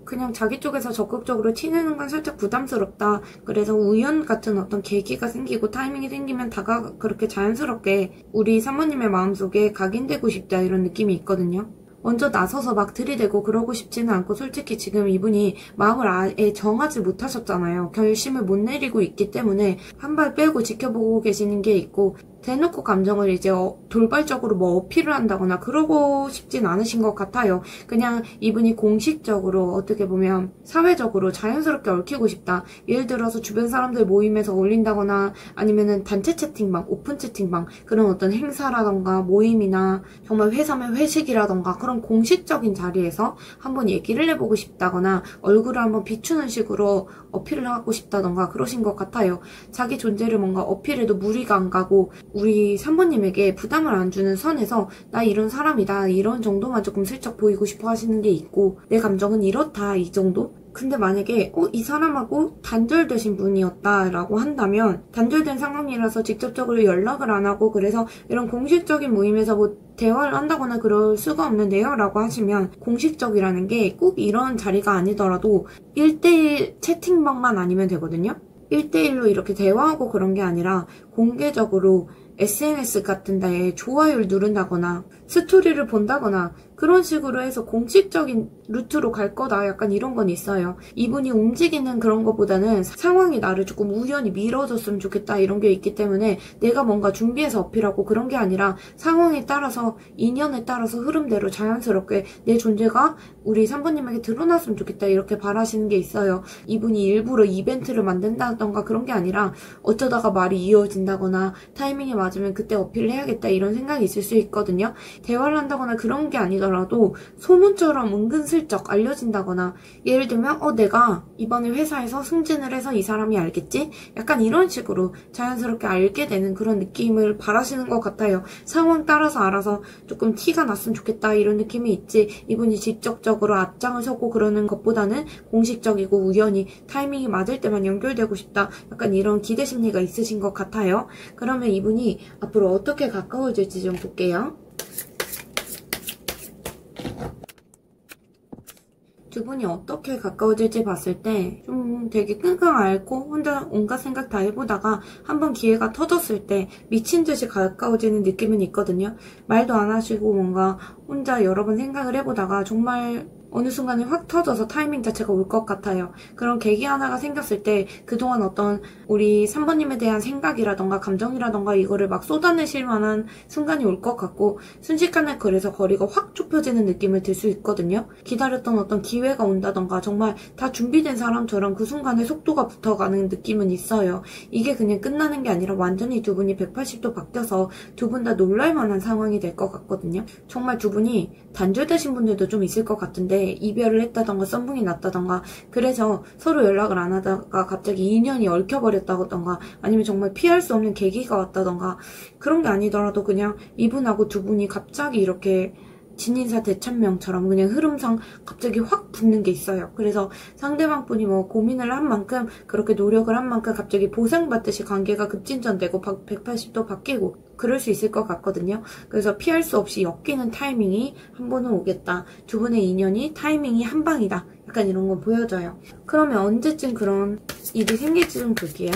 그냥 자기 쪽에서 적극적으로 티내는 건 살짝 부담스럽다. 그래서 우연 같은 어떤 계기가 생기고 타이밍이 생기면 그렇게 자연스럽게 우리 3번님의 마음속에 각인되고 싶다 이런 느낌이 있거든요. 먼저 나서서 막 들이대고 그러고 싶지는 않고 솔직히 지금 이분이 마음을 아예 정하지 못하셨잖아요. 결심을 못 내리고 있기 때문에 한 발 빼고 지켜보고 계시는 게 있고 대놓고 감정을 이제 돌발적으로 뭐 어필을 한다거나 그러고 싶진 않으신 것 같아요. 그냥 이분이 공식적으로 어떻게 보면 사회적으로 자연스럽게 얽히고 싶다. 예를 들어서 주변 사람들 모임에서 올린다거나 아니면은 단체 채팅방, 오픈 채팅방 그런 어떤 행사라던가 모임이나 정말 회사면 회식이라던가 그런 공식적인 자리에서 한번 얘기를 해보고 싶다거나 얼굴을 한번 비추는 식으로 어필을 하고 싶다던가 그러신 것 같아요. 자기 존재를 뭔가 어필해도 무리가 안 가고 우리 3번님에게 부담을 안 주는 선에서 나 이런 사람이다 이런 정도만 조금 슬쩍 보이고 싶어 하시는 게 있고 내 감정은 이렇다 이 정도? 근데 만약에 이 사람하고 단절되신 분이었다라고 한다면 단절된 상황이라서 직접적으로 연락을 안 하고 그래서 이런 공식적인 모임에서 뭐 대화를 한다거나 그럴 수가 없는데요 라고 하시면 공식적이라는 게 꼭 이런 자리가 아니더라도 1대1 채팅방만 아니면 되거든요. 1대1로 이렇게 대화하고 그런 게 아니라 공개적으로 SNS 같은 데에 좋아요를 누른다거나 스토리를 본다거나 그런 식으로 해서 공식적인 루트로 갈 거다 약간 이런 건 있어요. 이분이 움직이는 그런 것보다는 상황이 나를 조금 우연히 밀어줬으면 좋겠다 이런 게 있기 때문에 내가 뭔가 준비해서 어필하고 그런 게 아니라 상황에 따라서 인연에 따라서 흐름대로 자연스럽게 내 존재가 우리 3번님에게 드러났으면 좋겠다 이렇게 바라시는 게 있어요. 이분이 일부러 이벤트를 만든다던가 그런 게 아니라 어쩌다가 말이 이어진다거나 타이밍이 맞으면 그때 어필을 해야겠다 이런 생각이 있을 수 있거든요. 대화를 한다거나 그런 게 아니더라도 소문처럼 은근슬쩍 알려진다거나 예를 들면 내가 이번에 회사에서 승진을 해서 이 사람이 알겠지? 약간 이런 식으로 자연스럽게 알게 되는 그런 느낌을 바라시는 것 같아요. 상황 따라서 알아서 조금 티가 났으면 좋겠다 이런 느낌이 있지 이분이 직접적으로 앞장을 서고 그러는 것보다는 공식적이고 우연히 타이밍이 맞을 때만 연결되고 싶다 약간 이런 기대 심리가 있으신 것 같아요. 그러면 이분이 앞으로 어떻게 가까워질지 좀 볼게요. 두 분이 어떻게 가까워질지 봤을 때 좀 되게 끙끙 앓고 혼자 온갖 생각 다 해보다가 한번 기회가 터졌을 때 미친 듯이 가까워지는 느낌은 있거든요. 말도 안 하시고 뭔가 혼자 여러 번 생각을 해보다가 정말 어느 순간에 확 터져서 타이밍 자체가 올 것 같아요. 그런 계기 하나가 생겼을 때 그동안 어떤 우리 3번님에 대한 생각이라던가 감정이라던가 이거를 막 쏟아내실 만한 순간이 올 것 같고 순식간에 그래서 거리가 확 좁혀지는 느낌을 들 수 있거든요. 기다렸던 어떤 기회가 온다던가 정말 다 준비된 사람처럼 그 순간에 속도가 붙어가는 느낌은 있어요. 이게 그냥 끝나는 게 아니라 완전히 두 분이 180도 바뀌어서 두 분 다 놀랄만한 상황이 될 것 같거든요. 정말 두 분이 단절되신 분들도 좀 있을 것 같은데 이별을 했다던가 썸붕이 났다던가 그래서 서로 연락을 안 하다가 갑자기 인연이 얽혀버렸다던가 아니면 정말 피할 수 없는 계기가 왔다던가 그런 게 아니더라도 그냥 이분하고 두 분이 갑자기 이렇게 진인사 대천명처럼 그냥 흐름상 갑자기 확 붙는 게 있어요. 그래서 상대방 분이 뭐 고민을 한 만큼 그렇게 노력을 한 만큼 갑자기 보상받듯이 관계가 급진전되고 180도 바뀌고 그럴 수 있을 것 같거든요. 그래서 피할 수 없이 엮이는 타이밍이 한 번은 오겠다. 두 분의 인연이 타이밍이 한 방이다. 약간 이런 건 보여져요. 그러면 언제쯤 그런 일이 생길지 좀 볼게요.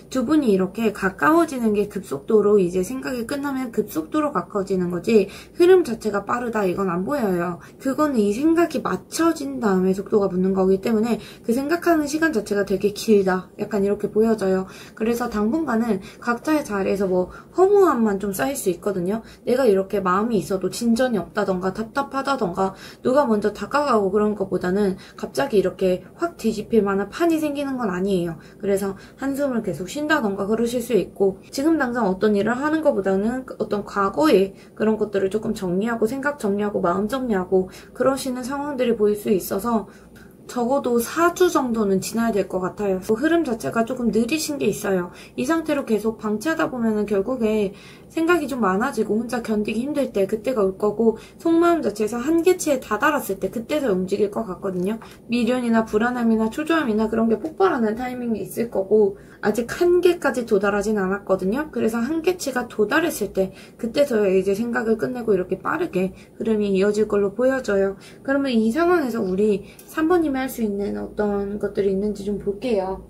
두 두 분이 이렇게 가까워지는 게 급속도로 이제 생각이 끝나면 급속도로 가까워지는 거지 흐름 자체가 빠르다 이건 안 보여요. 그거는 이 생각이 맞춰진 다음에 속도가 붙는 거기 때문에 그 생각하는 시간 자체가 되게 길다. 약간 이렇게 보여져요. 그래서 당분간은 각자의 자리에서 뭐 허무함만 좀 쌓일 수 있거든요. 내가 이렇게 마음이 있어도 진전이 없다던가 답답하다던가 누가 먼저 다가가고 그런 것보다는 갑자기 이렇게 확 뒤집힐 만한 판이 생기는 건 아니에요. 그래서 한숨을 계속 쉰다던가 그러실 수 있고 지금 당장 어떤 일을 하는 것보다는 어떤 과거의 그런 것들을 조금 정리하고 생각 정리하고 마음 정리하고 그러시는 상황들이 보일 수 있어서 적어도 4주 정도는 지나야 될 것 같아요. 그 흐름 자체가 조금 느리신 게 있어요. 이 상태로 계속 방치하다 보면은 결국에 생각이 좀 많아지고 혼자 견디기 힘들 때 그때가 올 거고 속마음 자체에서 한계치에 다다랐을 때 그때서 움직일 것 같거든요. 미련이나 불안함이나 초조함이나 그런 게 폭발하는 타이밍이 있을 거고 아직 한계까지 도달하진 않았거든요. 그래서 한계치가 도달했을 때 그때서야 이제 생각을 끝내고 이렇게 빠르게 흐름이 이어질 걸로 보여져요. 그러면 이 상황에서 우리 3번님이 할 수 있는 어떤 것들이 있는지 좀 볼게요.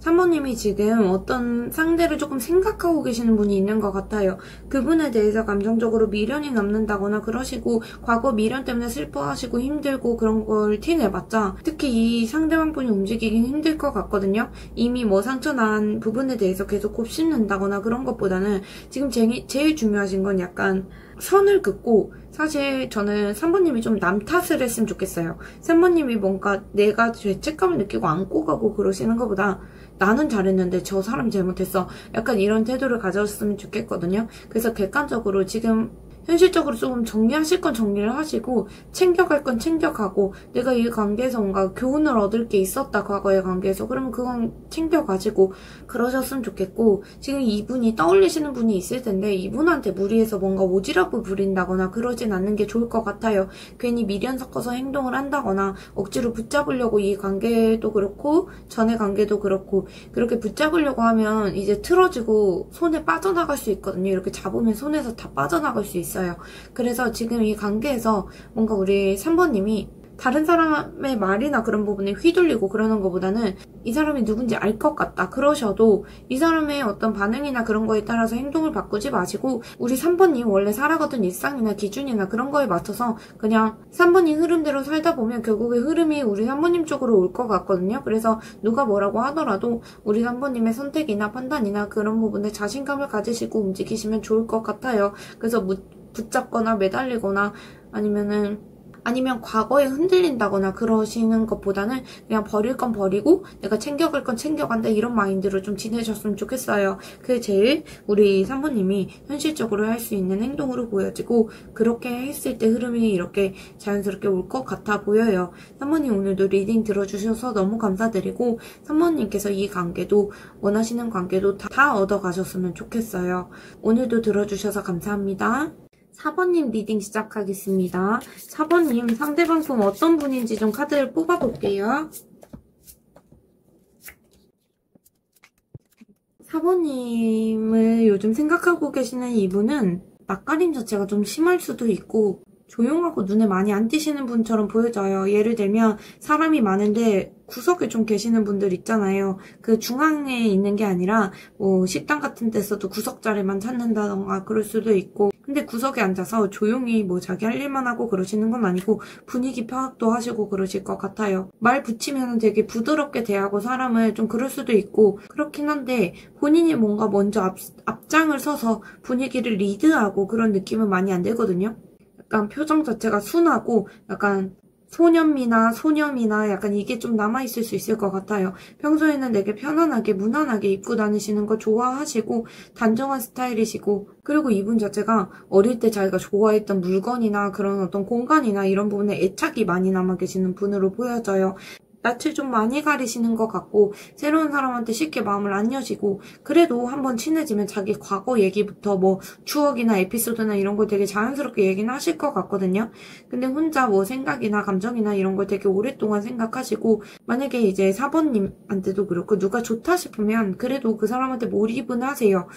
3번님이 지금 어떤 상대를 조금 생각하고 계시는 분이 있는 것 같아요. 그분에 대해서 감정적으로 미련이 남는다거나 그러시고 과거 미련 때문에 슬퍼하시고 힘들고 그런 걸 티내봤자 특히 이 상대방 분이 움직이긴 힘들 것 같거든요. 이미 뭐 상처난 부분에 대해서 계속 곱씹는다거나 그런 것보다는 지금 제일 중요하신 건 약간 선을 긋고 사실 저는 3번님이 좀 남 탓을 했으면 좋겠어요. 3번님이 뭔가 내가 죄책감을 느끼고 안고 가고 그러시는 것보다 나는 잘했는데 저 사람이 잘못했어. 약간 이런 태도를 가졌으면 좋겠거든요. 그래서 객관적으로 지금 현실적으로 조금 정리하실 건 정리를 하시고 챙겨갈 건 챙겨가고 내가 이 관계에서 뭔가 교훈을 얻을 게 있었다 과거의 관계에서 그러면 그건 챙겨가지고 그러셨으면 좋겠고 지금 이분이 떠올리시는 분이 있을 텐데 이분한테 무리해서 뭔가 오지랖을 부린다거나 그러진 않는 게 좋을 것 같아요. 괜히 미련 섞어서 행동을 한다거나 억지로 붙잡으려고 이 관계도 그렇고 전의 관계도 그렇고 그렇게 붙잡으려고 하면 이제 틀어지고 손에 빠져나갈 수 있거든요. 이렇게 잡으면 손에서 다 빠져나갈 수 있어요. 그래서 지금 이 관계에서 뭔가 우리 3번님이 다른 사람의 말이나 그런 부분에 휘둘리고 그러는 것보다는 이 사람이 누군지 알 것 같다 그러셔도 이 사람의 어떤 반응이나 그런 거에 따라서 행동을 바꾸지 마시고 우리 3번님 원래 살아가던 일상이나 기준이나 그런 거에 맞춰서 그냥 3번님 흐름대로 살다 보면 결국에 흐름이 우리 3번님 쪽으로 올 것 같거든요. 그래서 누가 뭐라고 하더라도 우리 3번님의 선택이나 판단이나 그런 부분에 자신감을 가지시고 움직이시면 좋을 것 같아요. 그래서 붙잡거나 매달리거나 아니면 과거에 흔들린다거나 그러시는 것보다는 그냥 버릴 건 버리고 내가 챙겨갈 건 챙겨간다 이런 마인드로 좀 지내셨으면 좋겠어요. 그게 제일 우리 3번님이 현실적으로 할 수 있는 행동으로 보여지고 그렇게 했을 때 흐름이 이렇게 자연스럽게 올 것 같아 보여요. 3번님 오늘도 리딩 들어주셔서 너무 감사드리고 3번님께서 이 관계도 원하시는 관계도 다 얻어가셨으면 좋겠어요. 오늘도 들어주셔서 감사합니다. 4번님 리딩 시작하겠습니다. 4번님 상대방 분 어떤 분인지 좀 카드를 뽑아볼게요. 4번님을 요즘 생각하고 계시는 이분은 낯가림 자체가 좀 심할 수도 있고 조용하고 눈에 많이 안 띄시는 분처럼 보여져요. 예를 들면 사람이 많은데 구석에 좀 계시는 분들 있잖아요. 그 중앙에 있는 게 아니라 뭐 식당 같은 데서도 구석 자리만 찾는다던가 그럴 수도 있고 근데 구석에 앉아서 조용히 뭐 자기 할 일만 하고 그러시는 건 아니고 분위기 파악도 하시고 그러실 것 같아요. 말 붙이면 되게 부드럽게 대하고 사람을 좀 그럴 수도 있고 그렇긴 한데 본인이 뭔가 먼저 앞장을 서서 분위기를 리드하고 그런 느낌은 많이 안 들거든요. 약간 표정 자체가 순하고 약간 소념이나 약간 이게 좀 남아있을 수 있을 것 같아요. 평소에는 되게 편안하게 무난하게 입고 다니시는 거 좋아하시고 단정한 스타일이시고 그리고 이분 자체가 어릴 때 자기가 좋아했던 물건이나 그런 어떤 공간이나 이런 부분에 애착이 많이 남아 계시는 분으로 보여져요. 낯을 좀 많이 가리시는 것 같고 새로운 사람한테 쉽게 마음을 안 여시고 그래도 한번 친해지면 자기 과거 얘기부터 뭐 추억이나 에피소드나 이런 걸 되게 자연스럽게 얘기는 하실 것 같거든요. 근데 혼자 뭐 생각이나 감정이나 이런 걸 되게 오랫동안 생각하시고 만약에 이제 4번님한테도 그렇고 누가 좋다 싶으면 그래도 그 사람한테 몰입은 하세요.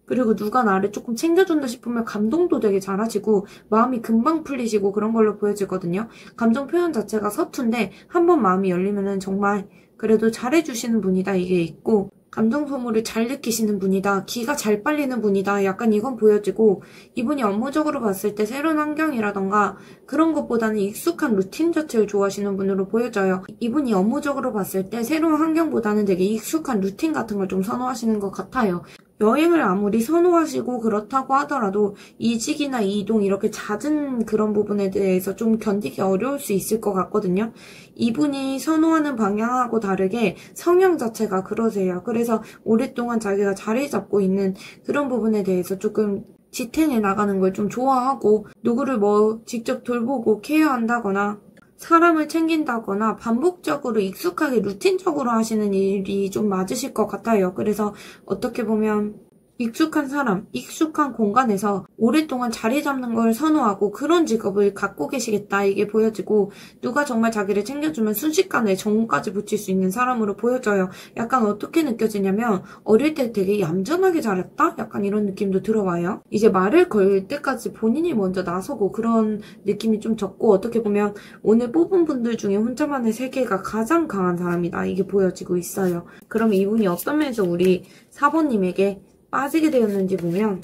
그리고 누가 나를 조금 챙겨준다 싶으면 감동도 되게 잘하시고 마음이 금방 풀리시고 그런 걸로 보여지거든요. 감정 표현 자체가 서툰데 한번 마음이 열리면은 정말 그래도 잘해주시는 분이다 이게 있고 감정 소모를 잘 느끼시는 분이다. 기가 잘 빨리는 분이다. 약간 이건 보여지고 이분이 업무적으로 봤을 때 새로운 환경이라던가 그런 것보다는 익숙한 루틴 자체를 좋아하시는 분으로 보여져요. 이분이 업무적으로 봤을 때 새로운 환경보다는 되게 익숙한 루틴 같은 걸 좀 선호하시는 것 같아요. 여행을 아무리 선호하시고 그렇다고 하더라도 이직이나 이동 이렇게 잦은 그런 부분에 대해서 좀 견디기 어려울 수 있을 것 같거든요. 이분이 선호하는 방향하고 다르게 성향 자체가 그러세요. 그래서 오랫동안 자기가 자리 잡고 있는 그런 부분에 대해서 조금 지탱해 나가는 걸 좀 좋아하고 누구를 뭐 직접 돌보고 케어한다거나 사람을 챙긴다거나 반복적으로 익숙하게 루틴적으로 하시는 일이 좀 맞으실 것 같아요. 그래서 어떻게 보면 익숙한 사람, 익숙한 공간에서 오랫동안 자리 잡는 걸 선호하고 그런 직업을 갖고 계시겠다 이게 보여지고 누가 정말 자기를 챙겨주면 순식간에 정까지 붙일 수 있는 사람으로 보여져요. 약간 어떻게 느껴지냐면 어릴 때 되게 얌전하게 자랐다? 약간 이런 느낌도 들어와요. 이제 말을 걸 때까지 본인이 먼저 나서고 그런 느낌이 좀 적고 어떻게 보면 오늘 뽑은 분들 중에 혼자만의 세계가 가장 강한 사람이다 이게 보여지고 있어요. 그럼 이분이 어떤 면에서 우리 사모님에게 빠지게 되었는지 보면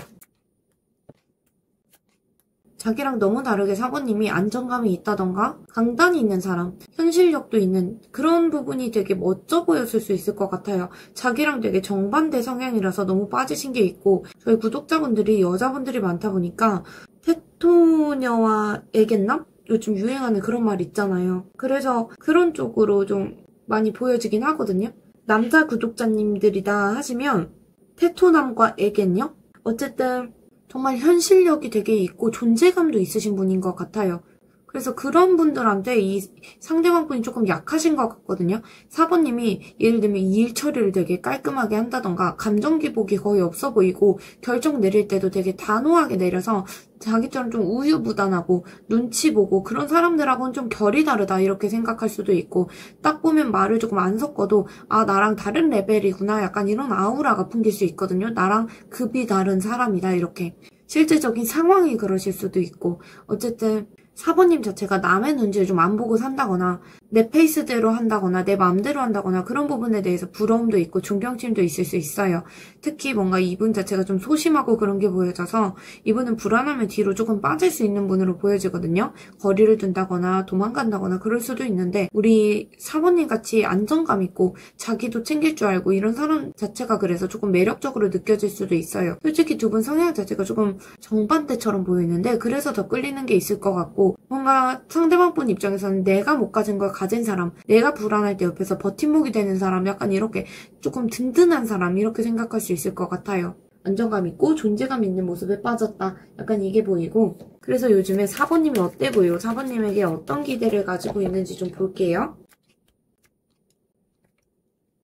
자기랑 너무 다르게 사모님이 안정감이 있다던가 강단이 있는 사람, 현실력도 있는 그런 부분이 되게 멋져 보였을 수 있을 것 같아요. 자기랑 되게 정반대 성향이라서 너무 빠지신 게 있고 저희 구독자분들이 여자분들이 많다 보니까 테토녀와 애견남? 요즘 유행하는 그런 말 있잖아요. 그래서 그런 쪽으로 좀 많이 보여지긴 하거든요. 남자 구독자님들이다 하시면 테토남과 애견녀? 어쨌든 정말 현실력이 되게 있고 존재감도 있으신 분인 것 같아요. 그래서 그런 분들한테 이 상대방 분이 조금 약하신 것 같거든요. 사모님이 예를 들면 일 처리를 되게 깔끔하게 한다던가 감정 기복이 거의 없어 보이고 결정 내릴 때도 되게 단호하게 내려서 자기처럼 좀 우유부단하고 눈치 보고 그런 사람들하고는 좀 결이 다르다 이렇게 생각할 수도 있고 딱 보면 말을 조금 안 섞어도 아 나랑 다른 레벨이구나 약간 이런 아우라가 풍길 수 있거든요. 나랑 급이 다른 사람이다 이렇게 실제적인 상황이 그러실 수도 있고 어쨌든 사모님 자체가 남의 눈치를 좀 안 보고 산다거나 내 페이스대로 한다거나 내 마음대로 한다거나 그런 부분에 대해서 부러움도 있고 존경심도 있을 수 있어요. 특히 뭔가 이분 자체가 좀 소심하고 그런 게 보여져서 이분은 불안하면 뒤로 조금 빠질 수 있는 분으로 보여지거든요. 거리를 둔다거나 도망간다거나 그럴 수도 있는데 우리 사모님 같이 안정감 있고 자기도 챙길 줄 알고 이런 사람 자체가 그래서 조금 매력적으로 느껴질 수도 있어요. 솔직히 두 분 성향 자체가 조금 정반대처럼 보이는데 그래서 더 끌리는 게 있을 것 같고 뭔가 상대방 분 입장에서는 내가 못 가진 걸 가진 사람, 내가 불안할 때 옆에서 버팀목이 되는 사람, 약간 이렇게 조금 든든한 사람 이렇게 생각할 수 있을 것 같아요. 안정감 있고 존재감 있는 모습에 빠졌다. 약간 이게 보이고 그래서 요즘에 사모님이 어때 보이고 사모님에게 어떤 기대를 가지고 있는지 좀 볼게요.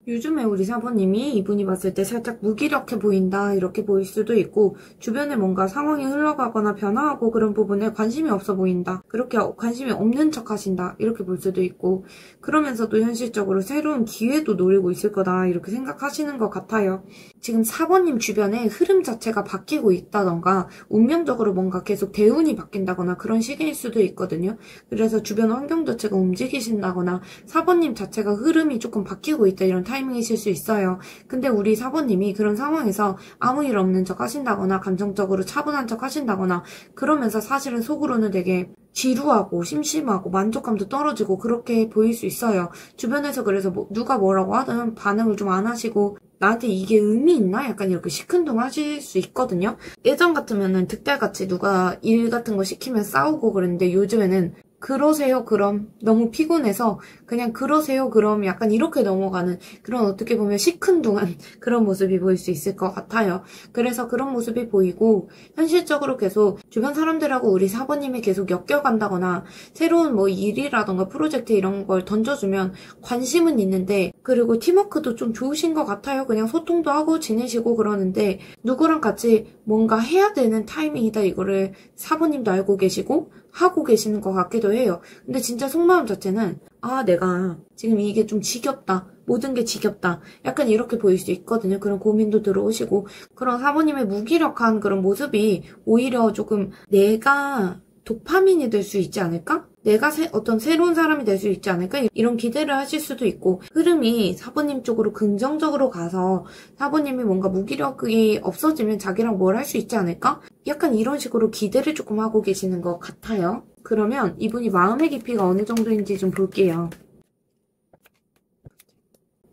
요즘에 우리 사모님이 이분이 봤을 때 살짝 무기력해 보인다 이렇게 보일 수도 있고 주변에 뭔가 상황이 흘러가거나 변화하고 그런 부분에 관심이 없어 보인다 그렇게 관심이 없는 척 하신다 이렇게 볼 수도 있고 그러면서도 현실적으로 새로운 기회도 노리고 있을 거다 이렇게 생각하시는 것 같아요. 지금 사모님 주변에 흐름 자체가 바뀌고 있다던가 운명적으로 뭔가 계속 대운이 바뀐다거나 그런 시기일 수도 있거든요. 그래서 주변 환경 자체가 움직이신다거나 사모님 자체가 흐름이 조금 바뀌고 있다 이런 타이밍이실 수 있어요. 근데 우리 사모님이 그런 상황에서 아무 일 없는 척 하신다거나 감정적으로 차분한 척 하신다거나 그러면서 사실은 속으로는 되게 지루하고 심심하고 만족감도 떨어지고 그렇게 보일 수 있어요. 주변에서 그래서 누가 뭐라고 하든 반응을 좀 안 하시고 나한테 이게 의미 있나? 약간 이렇게 시큰둥하실 수 있거든요. 예전 같으면은 득달같이 누가 일 같은 거 시키면 싸우고 그랬는데 요즘에는 그러세요 그럼 너무 피곤해서 그냥 그러세요 그럼 약간 이렇게 넘어가는 그런 어떻게 보면 시큰둥한 그런 모습이 보일 수 있을 것 같아요. 그래서 그런 모습이 보이고 현실적으로 계속 주변 사람들하고 우리 사모님이 계속 엮여간다거나 새로운 뭐 일이라던가 프로젝트 이런 걸 던져주면 관심은 있는데 그리고 팀워크도 좀 좋으신 것 같아요. 그냥 소통도 하고 지내시고 그러는데 누구랑 같이 뭔가 해야 되는 타이밍이다 이거를 사모님도 알고 계시고 하고 계시는 것 같기도 해요. 근데 진짜 속마음 자체는 아 내가 지금 이게 좀 지겹다. 모든 게 지겹다. 약간 이렇게 보일 수 있거든요. 그런 고민도 들어오시고 그런 사모님의 무기력한 그런 모습이 오히려 조금 내가 도파민이 될 수 있지 않을까? 내가 어떤 새로운 사람이 될 수 있지 않을까? 이런 기대를 하실 수도 있고 흐름이 사부님 쪽으로 긍정적으로 가서 사부님이 뭔가 무기력이 없어지면 자기랑 뭘 할 수 있지 않을까? 약간 이런 식으로 기대를 조금 하고 계시는 것 같아요. 그러면 이분이 마음의 깊이가 어느 정도인지 좀 볼게요.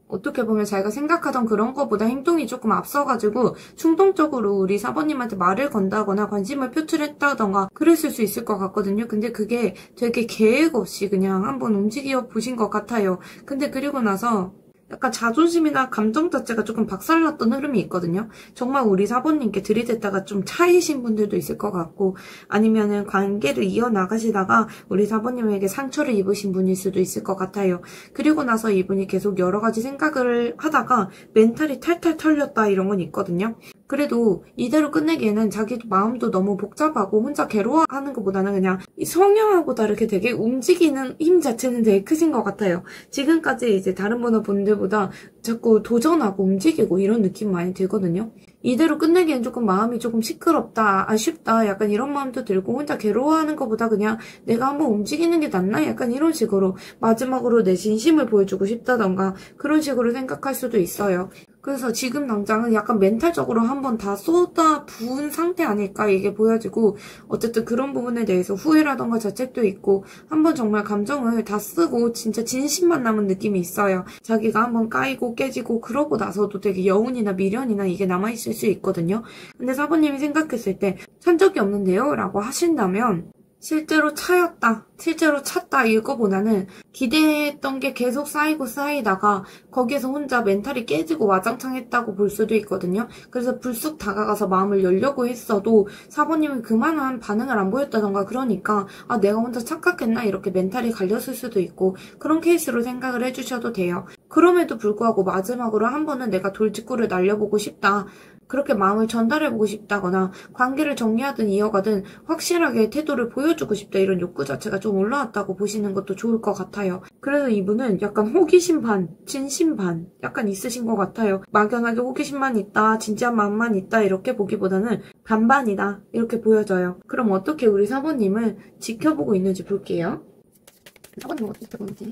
어떻게 보면 자기가 생각하던 그런 것보다 행동이 조금 앞서가지고 충동적으로 우리 사모님한테 말을 건다거나 관심을 표출했다던가 그랬을 수 있을 것 같거든요. 근데 그게 되게 계획 없이 그냥 한번 움직여 보신 것 같아요. 근데 그리고 나서 약간 자존심이나 감정 자체가 조금 박살났던 흐름이 있거든요. 정말 우리 사모님께 들이댔다가 좀 차이신 분들도 있을 것 같고 아니면은 관계를 이어나가시다가 우리 사모님에게 상처를 입으신 분일 수도 있을 것 같아요. 그리고 나서 이분이 계속 여러 가지 생각을 하다가 멘탈이 탈탈 털렸다 이런 건 있거든요. 그래도 이대로 끝내기에는 자기 마음도 너무 복잡하고 혼자 괴로워하는 것보다는 그냥 성향하고 다르게 되게 움직이는 힘 자체는 되게 크신 것 같아요. 지금까지 이제 다른 분들보다 자꾸 도전하고 움직이고 이런 느낌 많이 들거든요. 이대로 끝내기엔 조금 마음이 조금 시끄럽다, 아쉽다 약간 이런 마음도 들고 혼자 괴로워하는 것보다 그냥 내가 한번 움직이는 게 낫나? 약간 이런 식으로 마지막으로 내 진심을 보여주고 싶다던가 그런 식으로 생각할 수도 있어요. 그래서 지금 당장은 약간 멘탈적으로 한번 다 쏟아 부은 상태 아닐까 이게 보여지고 어쨌든 그런 부분에 대해서 후회라던가 자책도 있고 한번 정말 감정을 다 쓰고 진짜 진심만 남은 느낌이 있어요. 자기가 한번 까이고 깨지고 그러고 나서도 되게 여운이나 미련이나 이게 남아있을 수 있거든요. 근데 사부님이 생각했을 때 찬 적이 없는데요? 라고 하신다면 실제로 차였다, 실제로 찼다 이거보다는 기대했던 게 계속 쌓이다가 거기에서 혼자 멘탈이 깨지고 와장창했다고 볼 수도 있거든요. 그래서 불쑥 다가가서 마음을 열려고 했어도 사모님은 그만한 반응을 안 보였다던가 그러니까 아 내가 혼자 착각했나 이렇게 멘탈이 갈렸을 수도 있고 그런 케이스로 생각을 해주셔도 돼요. 그럼에도 불구하고 마지막으로 한 번은 내가 돌직구를 날려보고 싶다. 그렇게 마음을 전달해보고 싶다거나 관계를 정리하든 이어가든 확실하게 태도를 보여주고 싶다 이런 욕구 자체가 좀 올라왔다고 보시는 것도 좋을 것 같아요. 그래서 이분은 약간 호기심 반, 진심 반 약간 있으신 것 같아요. 막연하게 호기심만 있다, 진지한 마음만 있다 이렇게 보기보다는 반반이다 이렇게 보여져요. 그럼 어떻게 우리 사모님을 지켜보고 있는지 볼게요. 사모님 어떻게 보는지.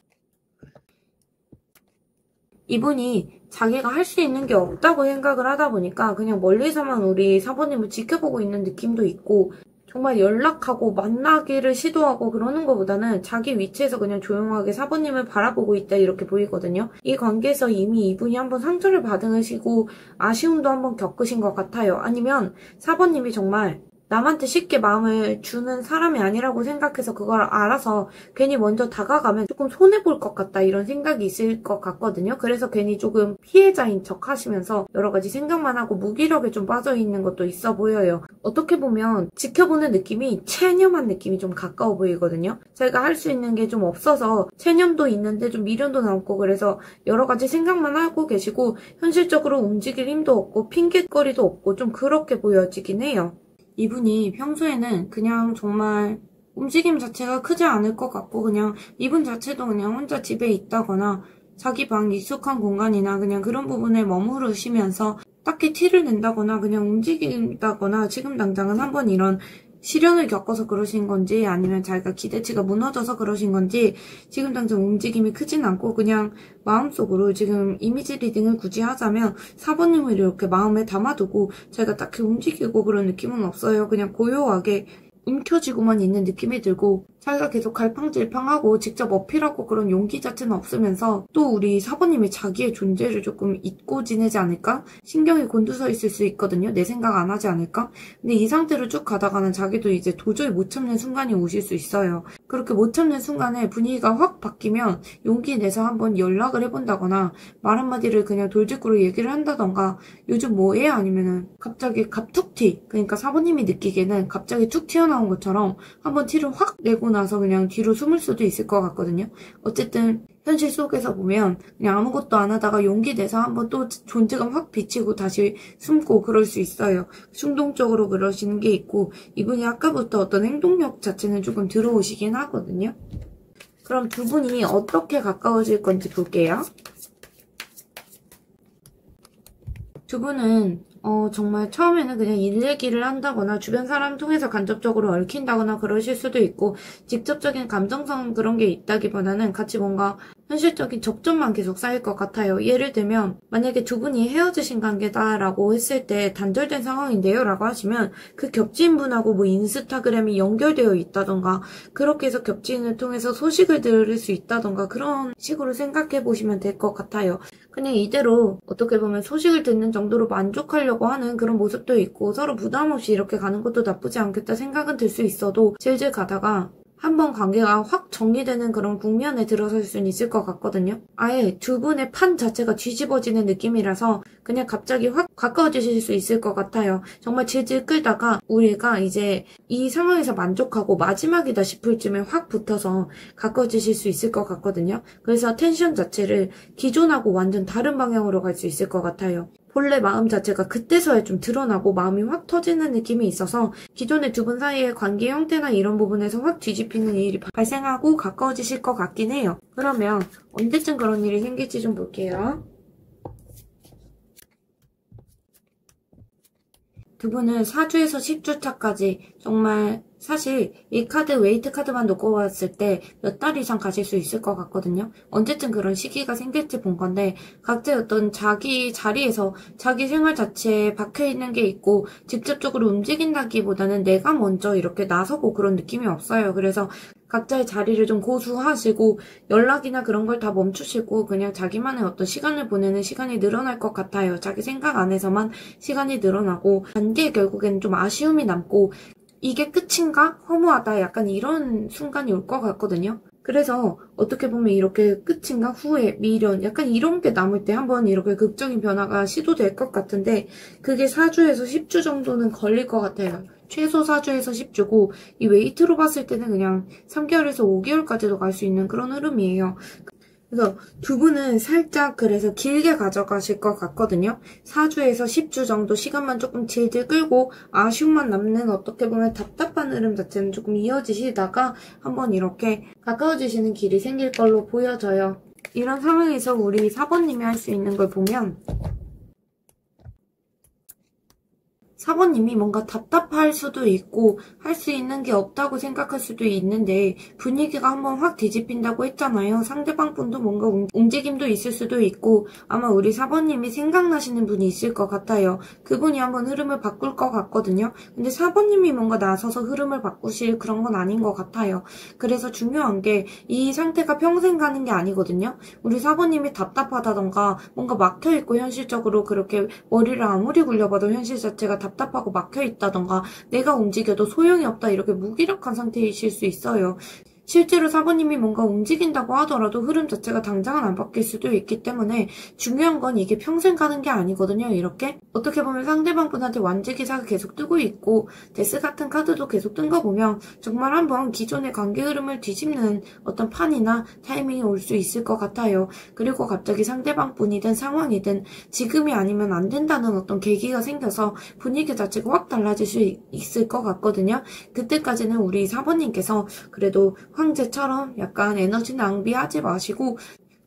이분이 자기가 할 수 있는 게 없다고 생각을 하다 보니까 그냥 멀리서만 우리 사모님을 지켜보고 있는 느낌도 있고 정말 연락하고 만나기를 시도하고 그러는 것보다는 자기 위치에서 그냥 조용하게 사모님을 바라보고 있다 이렇게 보이거든요. 이 관계에서 이미 이분이 한번 상처를 받으시고 아쉬움도 한번 겪으신 것 같아요. 아니면 사모님이 정말 남한테 쉽게 마음을 주는 사람이 아니라고 생각해서 그걸 알아서 괜히 먼저 다가가면 조금 손해볼 것 같다 이런 생각이 있을 것 같거든요. 그래서 괜히 조금 피해자인 척 하시면서 여러 가지 생각만 하고 무기력에 좀 빠져있는 것도 있어 보여요. 어떻게 보면 지켜보는 느낌이 체념한 느낌이 좀 가까워 보이거든요. 자기가 할 수 있는 게 좀 없어서 체념도 있는데 좀 미련도 남고 그래서 여러 가지 생각만 하고 계시고 현실적으로 움직일 힘도 없고 핑계거리도 없고 좀 그렇게 보여지긴 해요. 이분이 평소에는 그냥 정말 움직임 자체가 크지 않을 것 같고 그냥 이분 자체도 그냥 혼자 집에 있다거나 자기 방 익숙한 공간이나 그냥 그런 부분에 머무르시면서 딱히 티를 낸다거나 그냥 움직인다거나 지금 당장은 한번 이런 시련을 겪어서 그러신 건지 아니면 자기가 기대치가 무너져서 그러신 건지 지금 당장 움직임이 크진 않고 그냥 마음속으로 지금 이미지 리딩을 굳이 하자면 사부님을 이렇게 마음에 담아두고 자기가 딱히 움직이고 그런 느낌은 없어요. 그냥 고요하게 움켜쥐고만 있는 느낌이 들고 자기가 계속 갈팡질팡하고 직접 어필하고 그런 용기 자체는 없으면서 또 우리 사부님이 자기의 존재를 조금 잊고 지내지 않을까? 신경이 곤두서 있을 수 있거든요. 내 생각 안 하지 않을까? 근데 이 상태로 쭉 가다가는 자기도 이제 도저히 못 참는 순간이 오실 수 있어요. 그렇게 못 참는 순간에 분위기가 확 바뀌면 용기 내서 한번 연락을 해본다거나 말 한마디를 그냥 돌직구로 얘기를 한다던가 요즘 뭐해? 아니면은 갑자기 갑툭튀 그러니까 사부님이 느끼기에는 갑자기 툭 튀어나온 것처럼 한번 티를 확 내고 나서 그냥 뒤로 숨을 수도 있을 것 같거든요. 어쨌든 현실 속에서 보면 그냥 아무것도 안 하다가 용기 내서 한번 또 존재감 확 비치고 다시 숨고 그럴 수 있어요. 충동적으로 그러시는 게 있고 이분이 아까부터 어떤 행동력 자체는 조금 들어오시긴 하거든요. 그럼 두 분이 어떻게 가까워질 건지 볼게요. 두 분은 정말 처음에는 그냥 일 얘기를 한다거나 주변 사람 통해서 간접적으로 얽힌다거나 그러실 수도 있고 직접적인 감정성 그런 게 있다기보다는 같이 뭔가 현실적인 접점만 계속 쌓일 것 같아요. 예를 들면 만약에 두 분이 헤어지신 관계다라고 했을 때 단절된 상황인데요 라고 하시면 그 겹친 분하고 뭐 인스타그램이 연결되어 있다던가 그렇게 해서 겹친을 통해서 소식을 들을 수 있다던가 그런 식으로 생각해 보시면 될 것 같아요. 그냥 이대로 어떻게 보면 소식을 듣는 정도로 만족하려고 하는 그런 모습도 있고 서로 부담 없이 이렇게 가는 것도 나쁘지 않겠다 생각은 들 수 있어도 질질 가다가 한번 관계가 확 정리되는 그런 국면에 들어설 수는 있을 것 같거든요. 아예 두 분의 판 자체가 뒤집어지는 느낌이라서 그냥 갑자기 확 가까워지실 수 있을 것 같아요. 정말 질질 끌다가 우리가 이제 이 상황에서 만족하고 마지막이다 싶을 쯤에 확 붙어서 가까워지실 수 있을 것 같거든요. 그래서 텐션 자체를 기존하고 완전 다른 방향으로 갈 수 있을 것 같아요. 본래 마음 자체가 그때서야 좀 드러나고 마음이 확 터지는 느낌이 있어서 기존의 두 분 사이의 관계 형태나 이런 부분에서 확 뒤집히는 일이 발생하고 가까워지실 것 같긴 해요. 그러면 언제쯤 그런 일이 생길지 좀 볼게요. 두 분은 4주에서 10주 차까지 정말 사실 이 카드 웨이트 카드만 놓고 봤을 때 몇 달 이상 가실 수 있을 것 같거든요. 언제쯤 그런 시기가 생길지 본 건데 각자의 어떤 자기 자리에서 자기 생활 자체에 박혀있는 게 있고 직접적으로 움직인다기보다는 내가 먼저 이렇게 나서고 그런 느낌이 없어요. 그래서 각자의 자리를 좀 고수하시고 연락이나 그런 걸 다 멈추시고 그냥 자기만의 어떤 시간을 보내는 시간이 늘어날 것 같아요. 자기 생각 안에서만 시간이 늘어나고 관계에 결국엔 좀 아쉬움이 남고 이게 끝인가? 허무하다. 약간 이런 순간이 올 것 같거든요. 그래서 어떻게 보면 이렇게 끝인가? 후회, 미련, 약간 이런 게 남을 때 한번 이렇게 극적인 변화가 시도될 것 같은데 그게 4주에서 10주 정도는 걸릴 것 같아요. 최소 4주에서 10주고 이 웨이트로 봤을 때는 그냥 3개월에서 5개월까지도 갈 수 있는 그런 흐름이에요. 그래서 두 분은 살짝 그래서 길게 가져가실 것 같거든요. 4주에서 10주 정도 시간만 조금 질질 끌고 아쉬움만 남는 어떻게 보면 답답한 흐름 자체는 조금 이어지시다가 한번 이렇게 가까워지시는 길이 생길 걸로 보여져요. 이런 상황에서 우리 4번님이 할 수 있는 걸 보면 4번님이 뭔가 답답할 수도 있고 할 수 있는 게 없다고 생각할 수도 있는데 분위기가 한번 확 뒤집힌다고 했잖아요. 상대방 분도 뭔가 움직임도 있을 수도 있고 아마 우리 4번님이 생각나시는 분이 있을 것 같아요. 그분이 한번 흐름을 바꿀 것 같거든요. 근데 4번님이 뭔가 나서서 흐름을 바꾸실 그런 건 아닌 것 같아요. 그래서 중요한 게 이 상태가 평생 가는 게 아니거든요. 우리 4번님이 답답하다던가 뭔가 막혀있고 현실적으로 그렇게 머리를 아무리 굴려봐도 현실 자체가 답답하고 막혀있다던가 내가 움직여도 소용이 없다 이렇게 무기력한 상태이실 수 있어요. 실제로 4번님이 뭔가 움직인다고 하더라도 흐름 자체가 당장은 안 바뀔 수도 있기 때문에 중요한 건 이게 평생 가는 게 아니거든요. 이렇게 어떻게 보면 상대방 분한테 완지 기사가 계속 뜨고 있고 데스 같은 카드도 계속 뜬 거 보면 정말 한번 기존의 관계 흐름을 뒤집는 어떤 판이나 타이밍이 올 수 있을 것 같아요. 그리고 갑자기 상대방 분이든 상황이든 지금이 아니면 안 된다는 어떤 계기가 생겨서 분위기 자체가 확 달라질 수 있을 것 같거든요. 그때까지는 우리 4번님께서 그래도 황제처럼 약간 에너지 낭비하지 마시고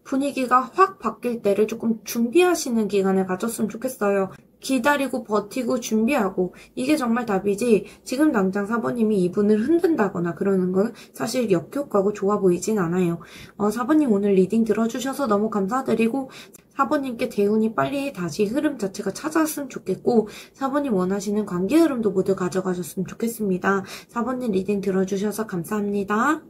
분위기가 확 바뀔 때를 조금 준비하시는 기간을 가졌으면 좋겠어요. 기다리고 버티고 준비하고 이게 정말 답이지 지금 당장 4번님이 이분을 흔든다거나 그러는 건 사실 역효과고 좋아 보이진 않아요. 4번님 오늘 리딩 들어주셔서 너무 감사드리고 4번님께 대운이 빨리 다시 흐름 자체가 찾아왔으면 좋겠고 4번님 원하시는 관계 흐름도 모두 가져가셨으면 좋겠습니다. 4번님 리딩 들어주셔서 감사합니다.